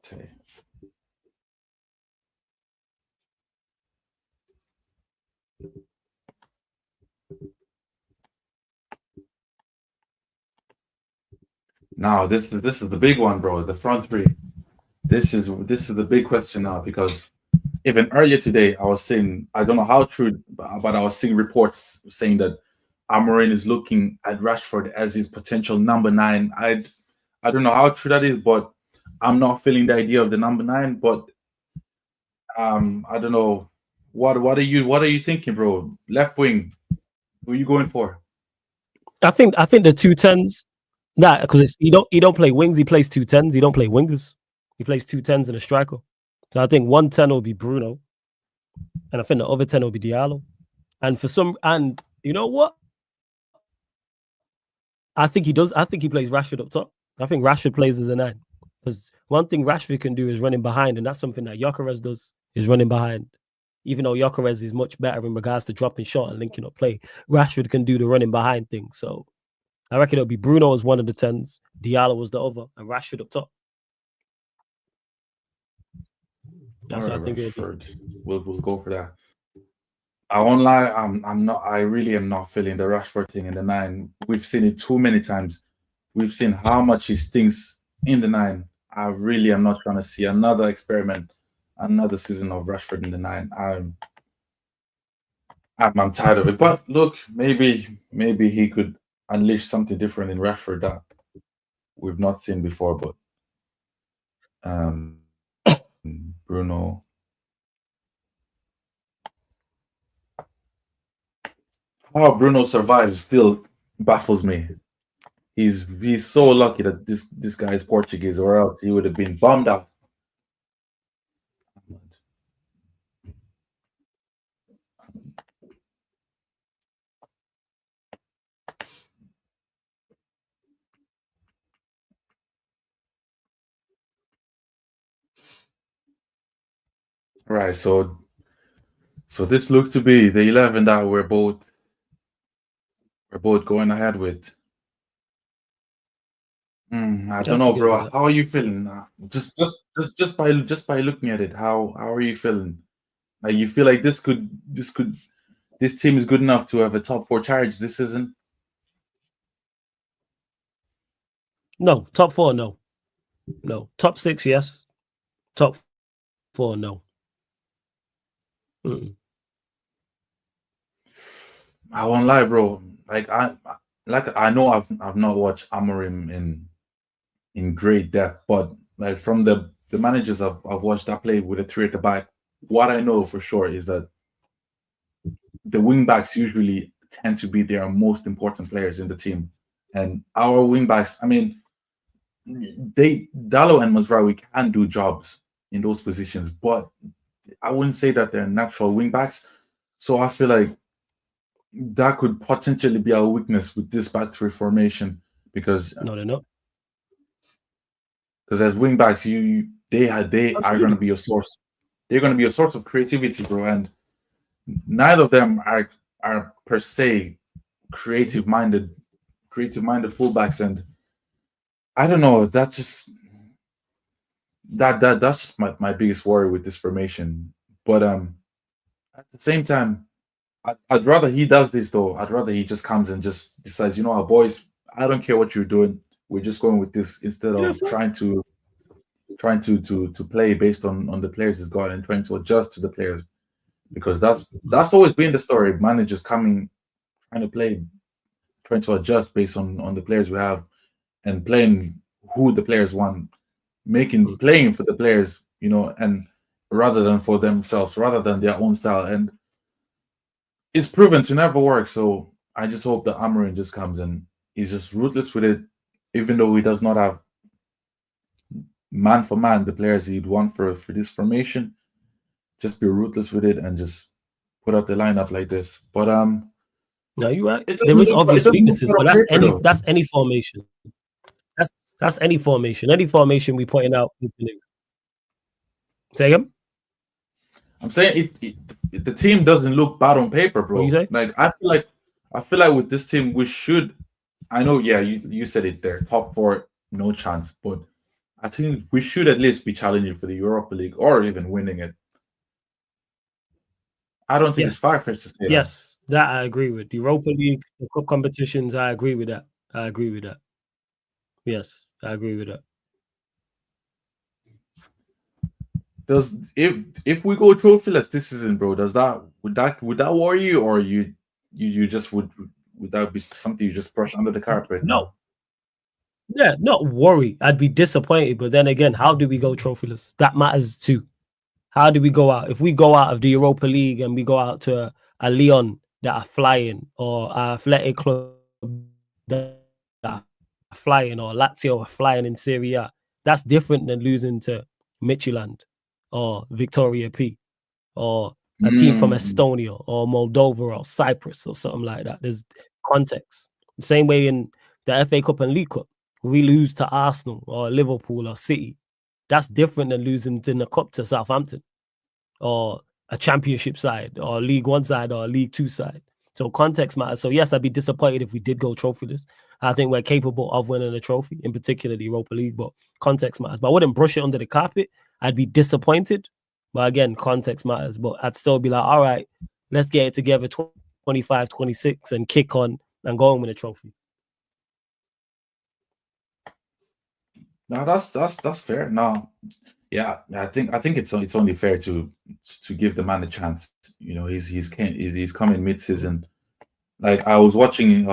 Ugarte. Now this is the big one, bro. The front three. This is the big question now, because even earlier today I was saying, I don't know how true, but I was seeing reports saying that Amorin is looking at Rashford as his potential number 9. I don't know how true that is, but I'm not feeling the idea of the number 9. But I don't know. What are you thinking, bro? Left wing. Who are you going for? I think the 2 10s. Nah, because he don't play wings. He plays 2 10s. He don't play wingers. He plays 2 10s and a striker. So I think 1 10 will be Bruno, and I think the other 10 will be Diallo. And you know what? I think he does. I think he plays Rashford up top. I think Rashford plays as a 9, because one thing Rashford can do is running behind, and that's something that Gyökeres does, is running behind. Even though Gyökeres is much better in regards to dropping shot and linking up play, Rashford can do the running behind thing. So I reckon it'll be Bruno as one of the 10s, Diallo was the other, and Rashford up top. That's All what I right, think it'll be. Rashford. We'll go for that. I won't lie, I'm not. I really am not feeling the Rashford thing in the 9. We've seen it too many times. We've seen how much he stinks in the 9. I really am not trying to see another experiment, another season of Rashford in the 9. I'm tired of it. But look, maybe he could unleash something different in Rashford that we've not seen before. But um, Bruno, how Bruno survives still baffles me. He's so lucky that this guy is Portuguese, or else he would have been bummed out. Right, so this looked to be the 11 that we're both going ahead with. I don't Don't know, forget bro. about that. How are you feeling? Just by looking at it, how are you feeling? Like, you feel like this team is good enough to have a top 4 charge this season? No, top 4, no. No. Top 6, yes. Top 4, no. Mm-mm. I won't lie, bro. I know I've not watched Amorim in great depth, but like from the managers I've watched that play with a 3 at the back, what I know for sure is that the wing backs usually tend to be their most important players in the team. And our wing backs, I mean, Dallo and Mazraoui can do jobs in those positions, but I wouldn't say that they're natural wing backs. So I feel like that could potentially be our weakness with this back three formation, because No, they're not. as wing backs, they are going to Absolutely. be a source. They're going to be a source of creativity, bro. And neither of them are per se creative minded fullbacks. And I don't know. That's just my biggest worry with this formation. But at the same time, I'd rather he does this though. I'd rather he just comes and just decides, you know what, boys, I don't care what you're doing. We're just going with this, instead Yeah, of trying to play based on the players he's got and trying to adjust to the players, because that's always been the story. Managers coming, trying to play, trying to adjust based on the players we have, and playing who the players want, playing for the players, and rather than for themselves, rather than their own style. And it's proven to never work. So I just hope that Amorin just comes and he's just ruthless with it, even though he does not have man for man the players he'd want for this formation. Just be ruthless with it and just put out the lineup like this. But no, you're right. it There doesn't is look it obvious doesn't look weaknesses, bad but on paper though. that's any formation. That's any formation. Any formation we putting out. Say again? I'm saying the team doesn't look bad on paper, What you bro. say? Like I feel like with this team we should. I know, yeah, you said it there. Top four, no chance. But I think we should at least be challenging for the Europa League or even winning it. I don't think it's Yes. far-fetched to say that. Yes, that I agree with. The Europa League, the cup competitions, I agree with that. I agree with that. Yes, I agree with that. Does if we go trophyless this season, bro, would that worry you, or you just would that be something you just brush under the carpet No, now? yeah, not worry. I'd be disappointed, but then again, how do we go trophyless? That matters too. How do we go out? If we go out of the Europa League and we go out to a Lyon that are flying, or a Athletic Club that are flying, or Lazio are flying in Serie A, that's different than losing to Midtjylland or Victoria P or a team from Mm. Estonia or Moldova or Cyprus or something like that. There's context. The same way in the FA Cup and League Cup, we lose to Arsenal or Liverpool or City. That's different than losing in the cup to Southampton or a championship side or League One side or a League Two side. So context matters. So yes, I'd be disappointed if we did go trophyless. I think we're capable of winning a trophy, in particular the Europa League, but context matters. But I wouldn't brush it under the carpet. I'd be disappointed. But again, context matters. But I'd still be like, all right, let's get it together 25, 26 and kick on and go and win a trophy. No, that's fair. No, yeah, I think it's only fair to give the man a chance. You know, he's coming mid-season. Like I was watching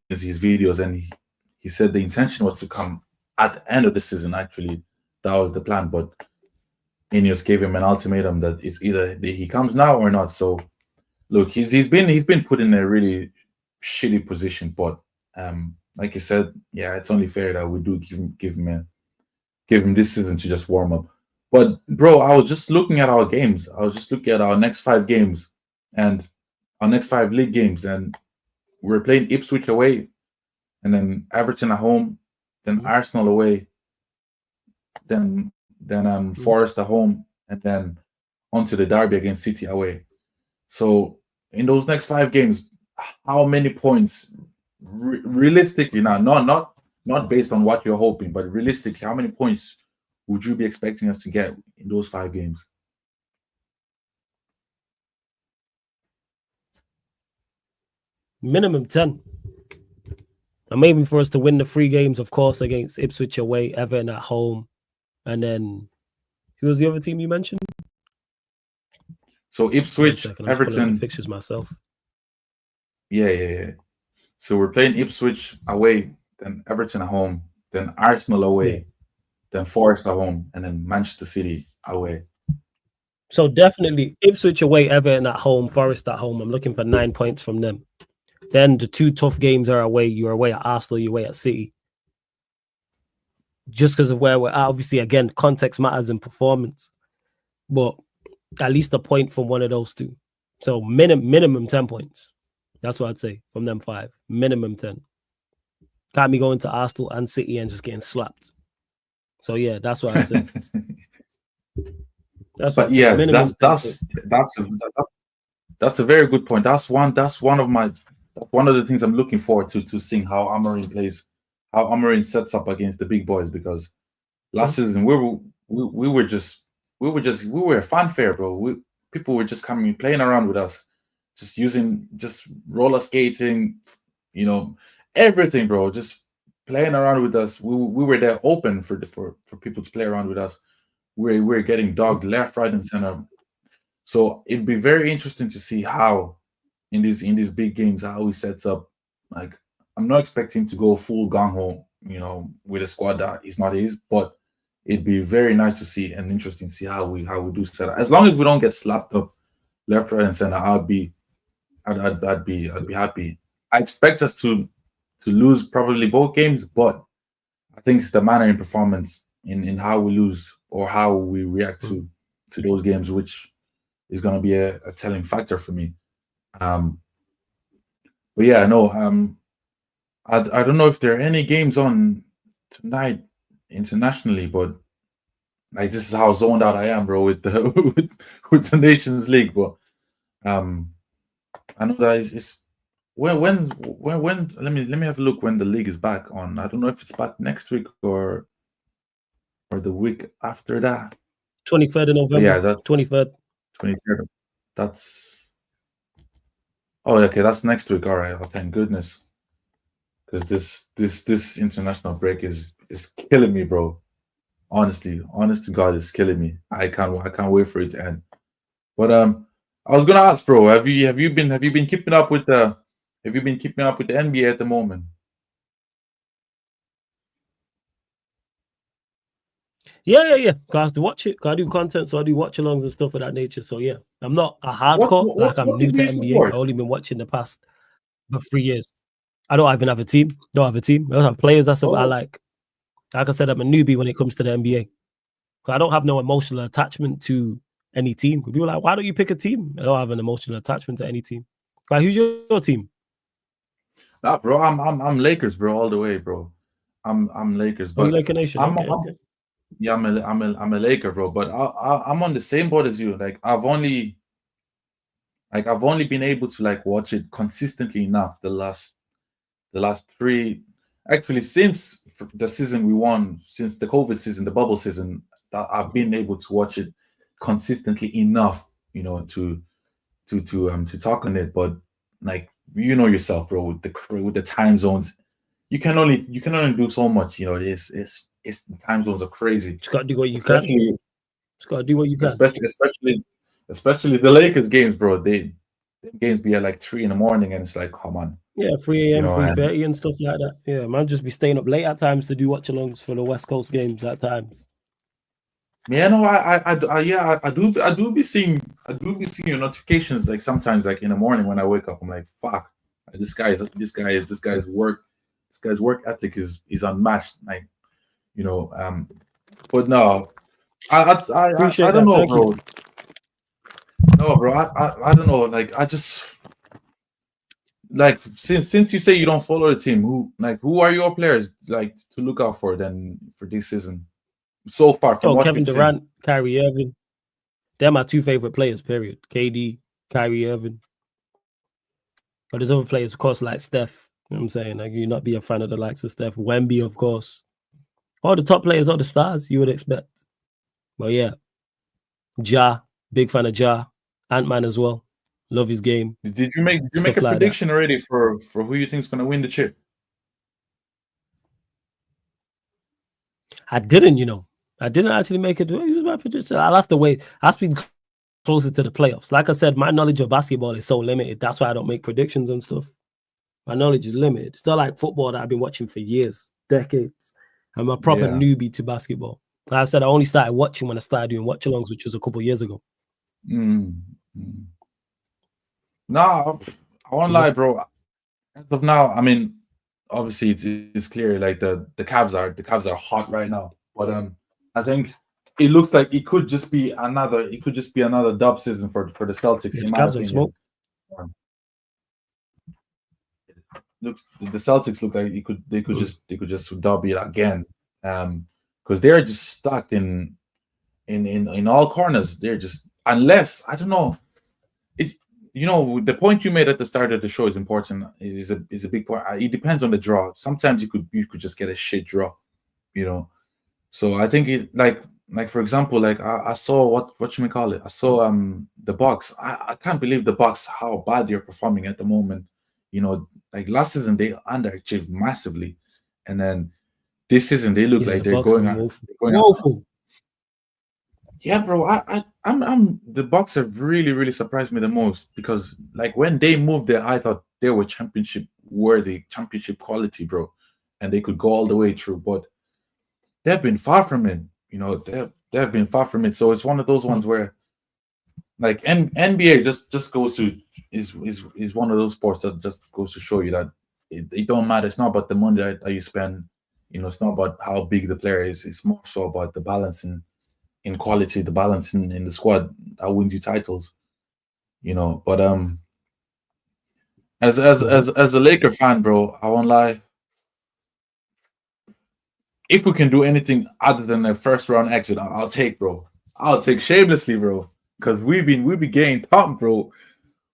his videos, and he said the intention was to come at the end of the season. Actually, that was the plan, but Ineos gave him an ultimatum that it's either he comes now or not. So look, he's been put in a really shitty position, but like you said, yeah, it's only fair that we do give him this season to just warm up. But bro, I was just looking at our games. I was just looking at our next 5 games and our next 5 league games, and we're playing Ipswich away, and then Everton at home, then Arsenal away, then Forest at home, and then onto the derby against City away. So in those next 5 games, how many points realistically now, not based on what you're hoping, but realistically, how many points would you be expecting us to get in those 5 games? Minimum 10. I'm aiming for us to win the 3 games, of course, against Ipswich away, Everton at home, and then who was the other team you mentioned? So Ipswich, Everton, the fixtures myself. Yeah. So we're playing Ipswich away, then Everton at home, then Arsenal away, then Forest at home, and then Manchester City away. So definitely Ipswich away, Everton at home, Forest at home. I'm looking for 9 points from them. Then the 2 tough games are away. You're away at Arsenal, you're away at City. Just because of where we're at, obviously, again, context matters in performance. But at least a point from one of those 2. So minimum 10 points. That's what I'd say from them 5. Minimum 10. Can't be going to Arsenal and City and just getting slapped. So yeah, that's what I'd say. That's what that's a very good point. That's one of the things I'm looking forward to seeing how AMORIN plays, how AMORIN sets up against the big boys, because last season we were a fanfare, bro. People were just coming playing around with us, just roller skating, you know, everything, bro. Just playing around with us. We were there open for people to play around with us. We're getting dogged left, right, and center. So it'd be very interesting to see how in these big games how he sets up. Like I'm not expecting to go full gung ho, you know, with a squad that is not his, but it'd be very nice to see and interesting to see how we do set up. As long as we don't get slapped up left, right, and center, I'd be happy. I expect us to lose probably both games, but I think it's the manner in performance in how we lose or how we react to those games, which is going to be a telling factor for me. But yeah, no, I don't know if there are any games on tonight internationally, but like this is how zoned out I am, bro, with the with the Nations League. But I know that it's when let me have a look when the league is back on. I don't know if it's back next week or the week after that. 23rd of But yeah, November. that's 23rd. 23rd. That's okay. That's next week. All right. Oh, thank goodness, because this international break is killing me, bro. Honestly, honest to God, it's killing me. I can't wait for it to end. But I was gonna ask, bro, have you been keeping up with the NBA at the moment? Yeah. Cause to watch it, cause I do content, so I do watch alongs and stuff of that nature. So yeah, I'm not a hardcore, like I'm What new team do to you NBA. support? I've only been watching the past for 3 years. I don't even have a team. Don't have a team. I don't have players. That's what I Oh, like. Like I said, I'm a newbie when it comes to the NBA. I don't have no emotional attachment to any team. People are like, why don't you pick a team? I don't have an emotional attachment to any team. Like, who's your team? nah, bro, I'm Lakers, bro, all the way, bro. I'm Lakers, Oh, you but Laker Nation. I'm, Okay, I'm okay. yeah, I'm a Laker, bro. But I'm on the same boat as you. Like I've only been able to like watch it consistently enough the last three, actually since the season we won, since the COVID season, the bubble season, that I've been able to watch it consistently enough, you know, to talk on it. But like you know yourself, bro, with the time zones, you can only do so much. You know, it's the time zones are crazy, Just gotta do what you can. especially Just gotta do what you can. especially the Lakers games, bro. The games be at like 3 in the morning, and it's like, come on, Yeah, 3 you a.m., know. And 3:30 and stuff like that. Yeah, man, just be staying up late at times to do watch alongs for the West Coast games at times. yeah, no, yeah, I do be seeing your notifications like sometimes like in the morning when I wake up. I'm like, fuck, this guy's work ethic is unmatched. Like, you know, but no, I Appreciate don't that. know, Thank you. bro. No, bro, I don't know. Like, I just like since you say you don't follow the team, who are your players like to look out for then for this season so far from Oh, what Kevin you've seen? Durant, Kyrie Irving. They're my two favorite players, period. KD, Kyrie Irving. But there's other players, of course, like Steph. You know what I'm saying? Like, you not be a fan of the likes of Steph. Wemby, of course. All the top players, all the stars you would expect. But yeah, Ja, big fan of Ja. Ant-Man as well. Love his game. Did you make Stuff a like that. prediction already for who you think is going to win the chip? I didn't, you know. I didn't actually make it. It was my prediction. I'll have to wait. I have to be closer to the playoffs. Like I said, my knowledge of basketball is so limited. That's why I don't make predictions and stuff. My knowledge is limited. It's not like football that I've been watching for years, decades. I'm a proper Yeah. newbie to basketball. Like I said, I only started watching when I started doing watch-alongs, which was a couple of years ago. Mm. Mm. No, I won't You know? lie, bro. As of now, I mean, obviously it's clear like the Cavs are hot right now. But I think it looks like it could just be another dub season for the Celtics, Yeah, in the my Cavs don't smoke. opinion. Um, looks the Celtics look like they could just dub it again. Because they're just stuck in all corners. They're just, unless I don't know. It, you know, the point you made at the start of the show is important. Is a big point. It depends on the draw. Sometimes you could just get a shit draw, you know. So I think it like for example, like I saw what you may call it. I saw the Bucks. I can't believe the Bucks how bad they're performing at the moment. You know, like last season they underachieved massively, and then this season they look Yeah, like the Bucks are woeful. they're going out. Woeful. Yeah, bro. I'm the Bucks have really surprised me the most because like when they moved there, I thought they were championship worthy, championship quality, bro, and they could go all the way through. But they've been far from it. You know, they've been far from it. So it's one of those ones where like NBA just goes to is one of those sports that just goes to show you that it don't matter. It's not about the money that you spend. You know, it's not about how big the player is. It's more so about the balance in quality, the balance in the squad that wins you titles. You know, but as a Laker fan, bro, I won't lie. If we can do anything other than a first round exit, I'll take, bro. I'll take shamelessly, bro. Because we be getting thumped, bro.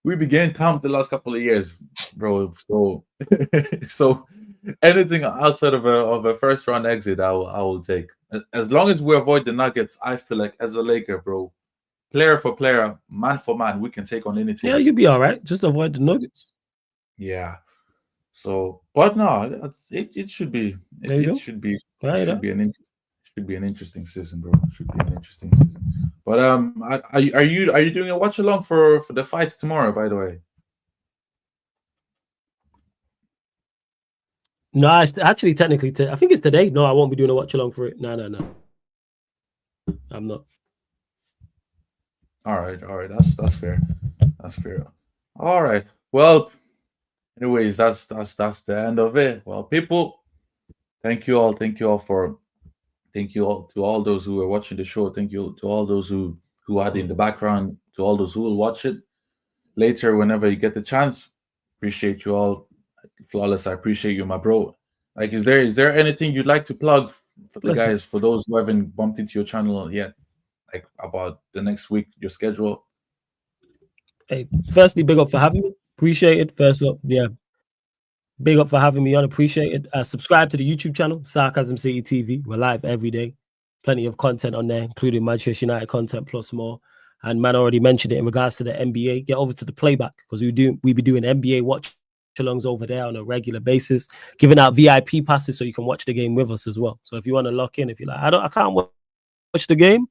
We be getting thumped the last couple of years, bro. So so anything outside of a first round exit, I will take. As long as we avoid the Nuggets, I feel like as a Laker, bro, player for player, man for man, we can take on any team. Yeah, you'll be all right. Just avoid the Nuggets. Yeah. So, but no, it should be it should be an interesting season, bro. It should be an interesting season. But are you doing a watch along for the fights tomorrow? By the way. No, it's actually technically I think it's today. No, I won't be doing a watch along for it. No. I'm not. All right. That's fair. That's fair. All right. Well, anyways, that's the end of it. Well, people, thank you all to all those who are watching the show. Thank you to all those who are in the background, to all those who will watch it later whenever you get the chance. Appreciate you all. Flawless, I appreciate you, my bro. Like, is there anything you'd like to plug for the guys, for those who haven't bumped into your channel yet, like about the next week, your schedule? Hey, firstly, big up for having me. Appreciate it. First up, yeah. Big up for having me on. Appreciate it. Subscribe to the YouTube channel, Sarcasm City TV. We're live every day. Plenty of content on there, including Manchester United content plus more. And man already mentioned it in regards to the NBA. Get over to the playback because we be doing NBA watch alongs over there on a regular basis, giving out VIP passes so you can watch the game with us as well. So if you want to lock in, if you're like, I can't watch the game,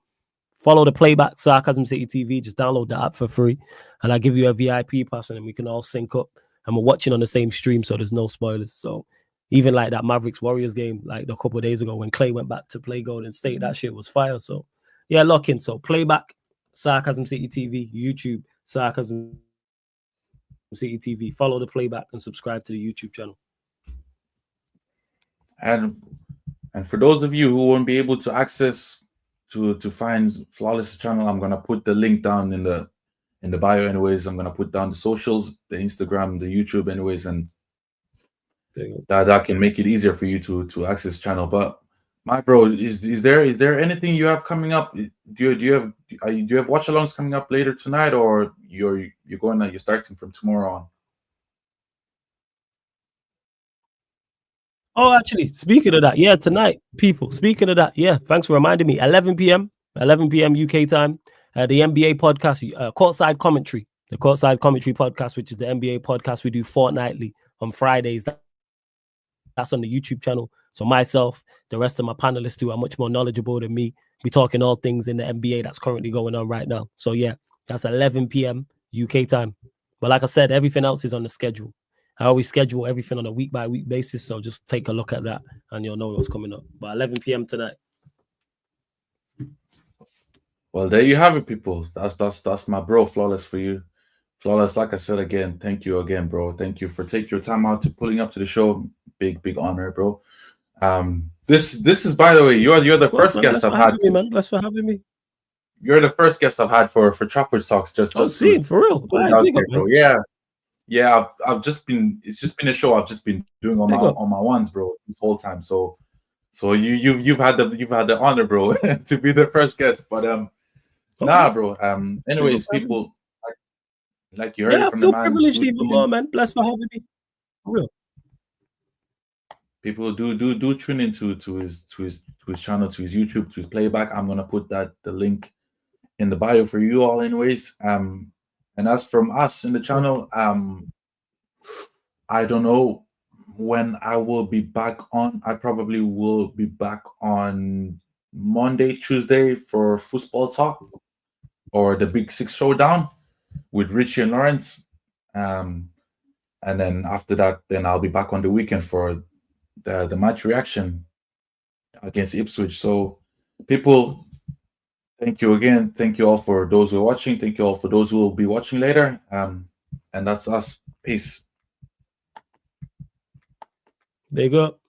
follow the playback, Sarcasm City TV. Just download the app for free, and I give you a VIP pass, and then we can all sync up. And we're watching on the same stream, so there's no spoilers. So even like that Mavericks Warriors game, like a couple of days ago when Clay went back to play Golden State, that shit was fire. So yeah, lock in. So playback, Sarcasm City TV, YouTube, Sarcasm City TV. Follow the playback and subscribe to the YouTube channel. And for those of you who won't be able to access to find Flawless' channel, I'm gonna put the link down in the bio. Anyways, I'm gonna put down the socials, the Instagram, the YouTube. Anyways, and that can make it easier for you to access channel. But my bro, is there anything you have coming up? Do you have watch alongs coming up later tonight, or you're starting from tomorrow on? Oh, actually, speaking of that, yeah, tonight, people. Speaking of that, yeah, thanks for reminding me. 11 p.m. UK time. The NBA podcast, Courtside Commentary, the Courtside Commentary podcast, which is the NBA podcast we do fortnightly on Fridays. That's on the YouTube channel. So myself, the rest of my panelists who are much more knowledgeable than me, be talking all things in the NBA that's currently going on right now. So yeah, that's 11 p.m. UK time. But like I said, everything else is on the schedule. I always schedule everything on a week-by-week basis, so just take a look at that and you'll know what's coming up. But 11 p.m. tonight. Well, there you have it, people. That's my bro, Flawless, for you. Flawless, like I said again, thank you again, bro. Thank you for taking your time out to pulling up to the show. Big honor, bro. This is, by the way, you're the first guest I've had. Bless for having me. You're the first guest I've had for TRAFFORD Talks. Just for real. Bro. Yeah. I've just been. It's just been a show I've just been doing on my ones, bro, this whole time. So you've had the honor, bro, to be the first guest. But nah, bro. Anyways, people, like you heard it from the man. Privileged even more, man. Blessed for having me. For real. People do tune into his channel, to his YouTube, to his playback. I'm gonna put the link in the bio for you all, anyways. And as from us in the channel, I don't know when I will be back on. I probably will be back on Monday, Tuesday for Football Talk or the Big Six Showdown with Richie and Lawrence. And then after that, then I'll be back on the weekend for the match reaction against Ipswich. So people, thank you again. Thank you all for those who are watching. Thank you all for those who will be watching later. And that's us. Peace. Big up.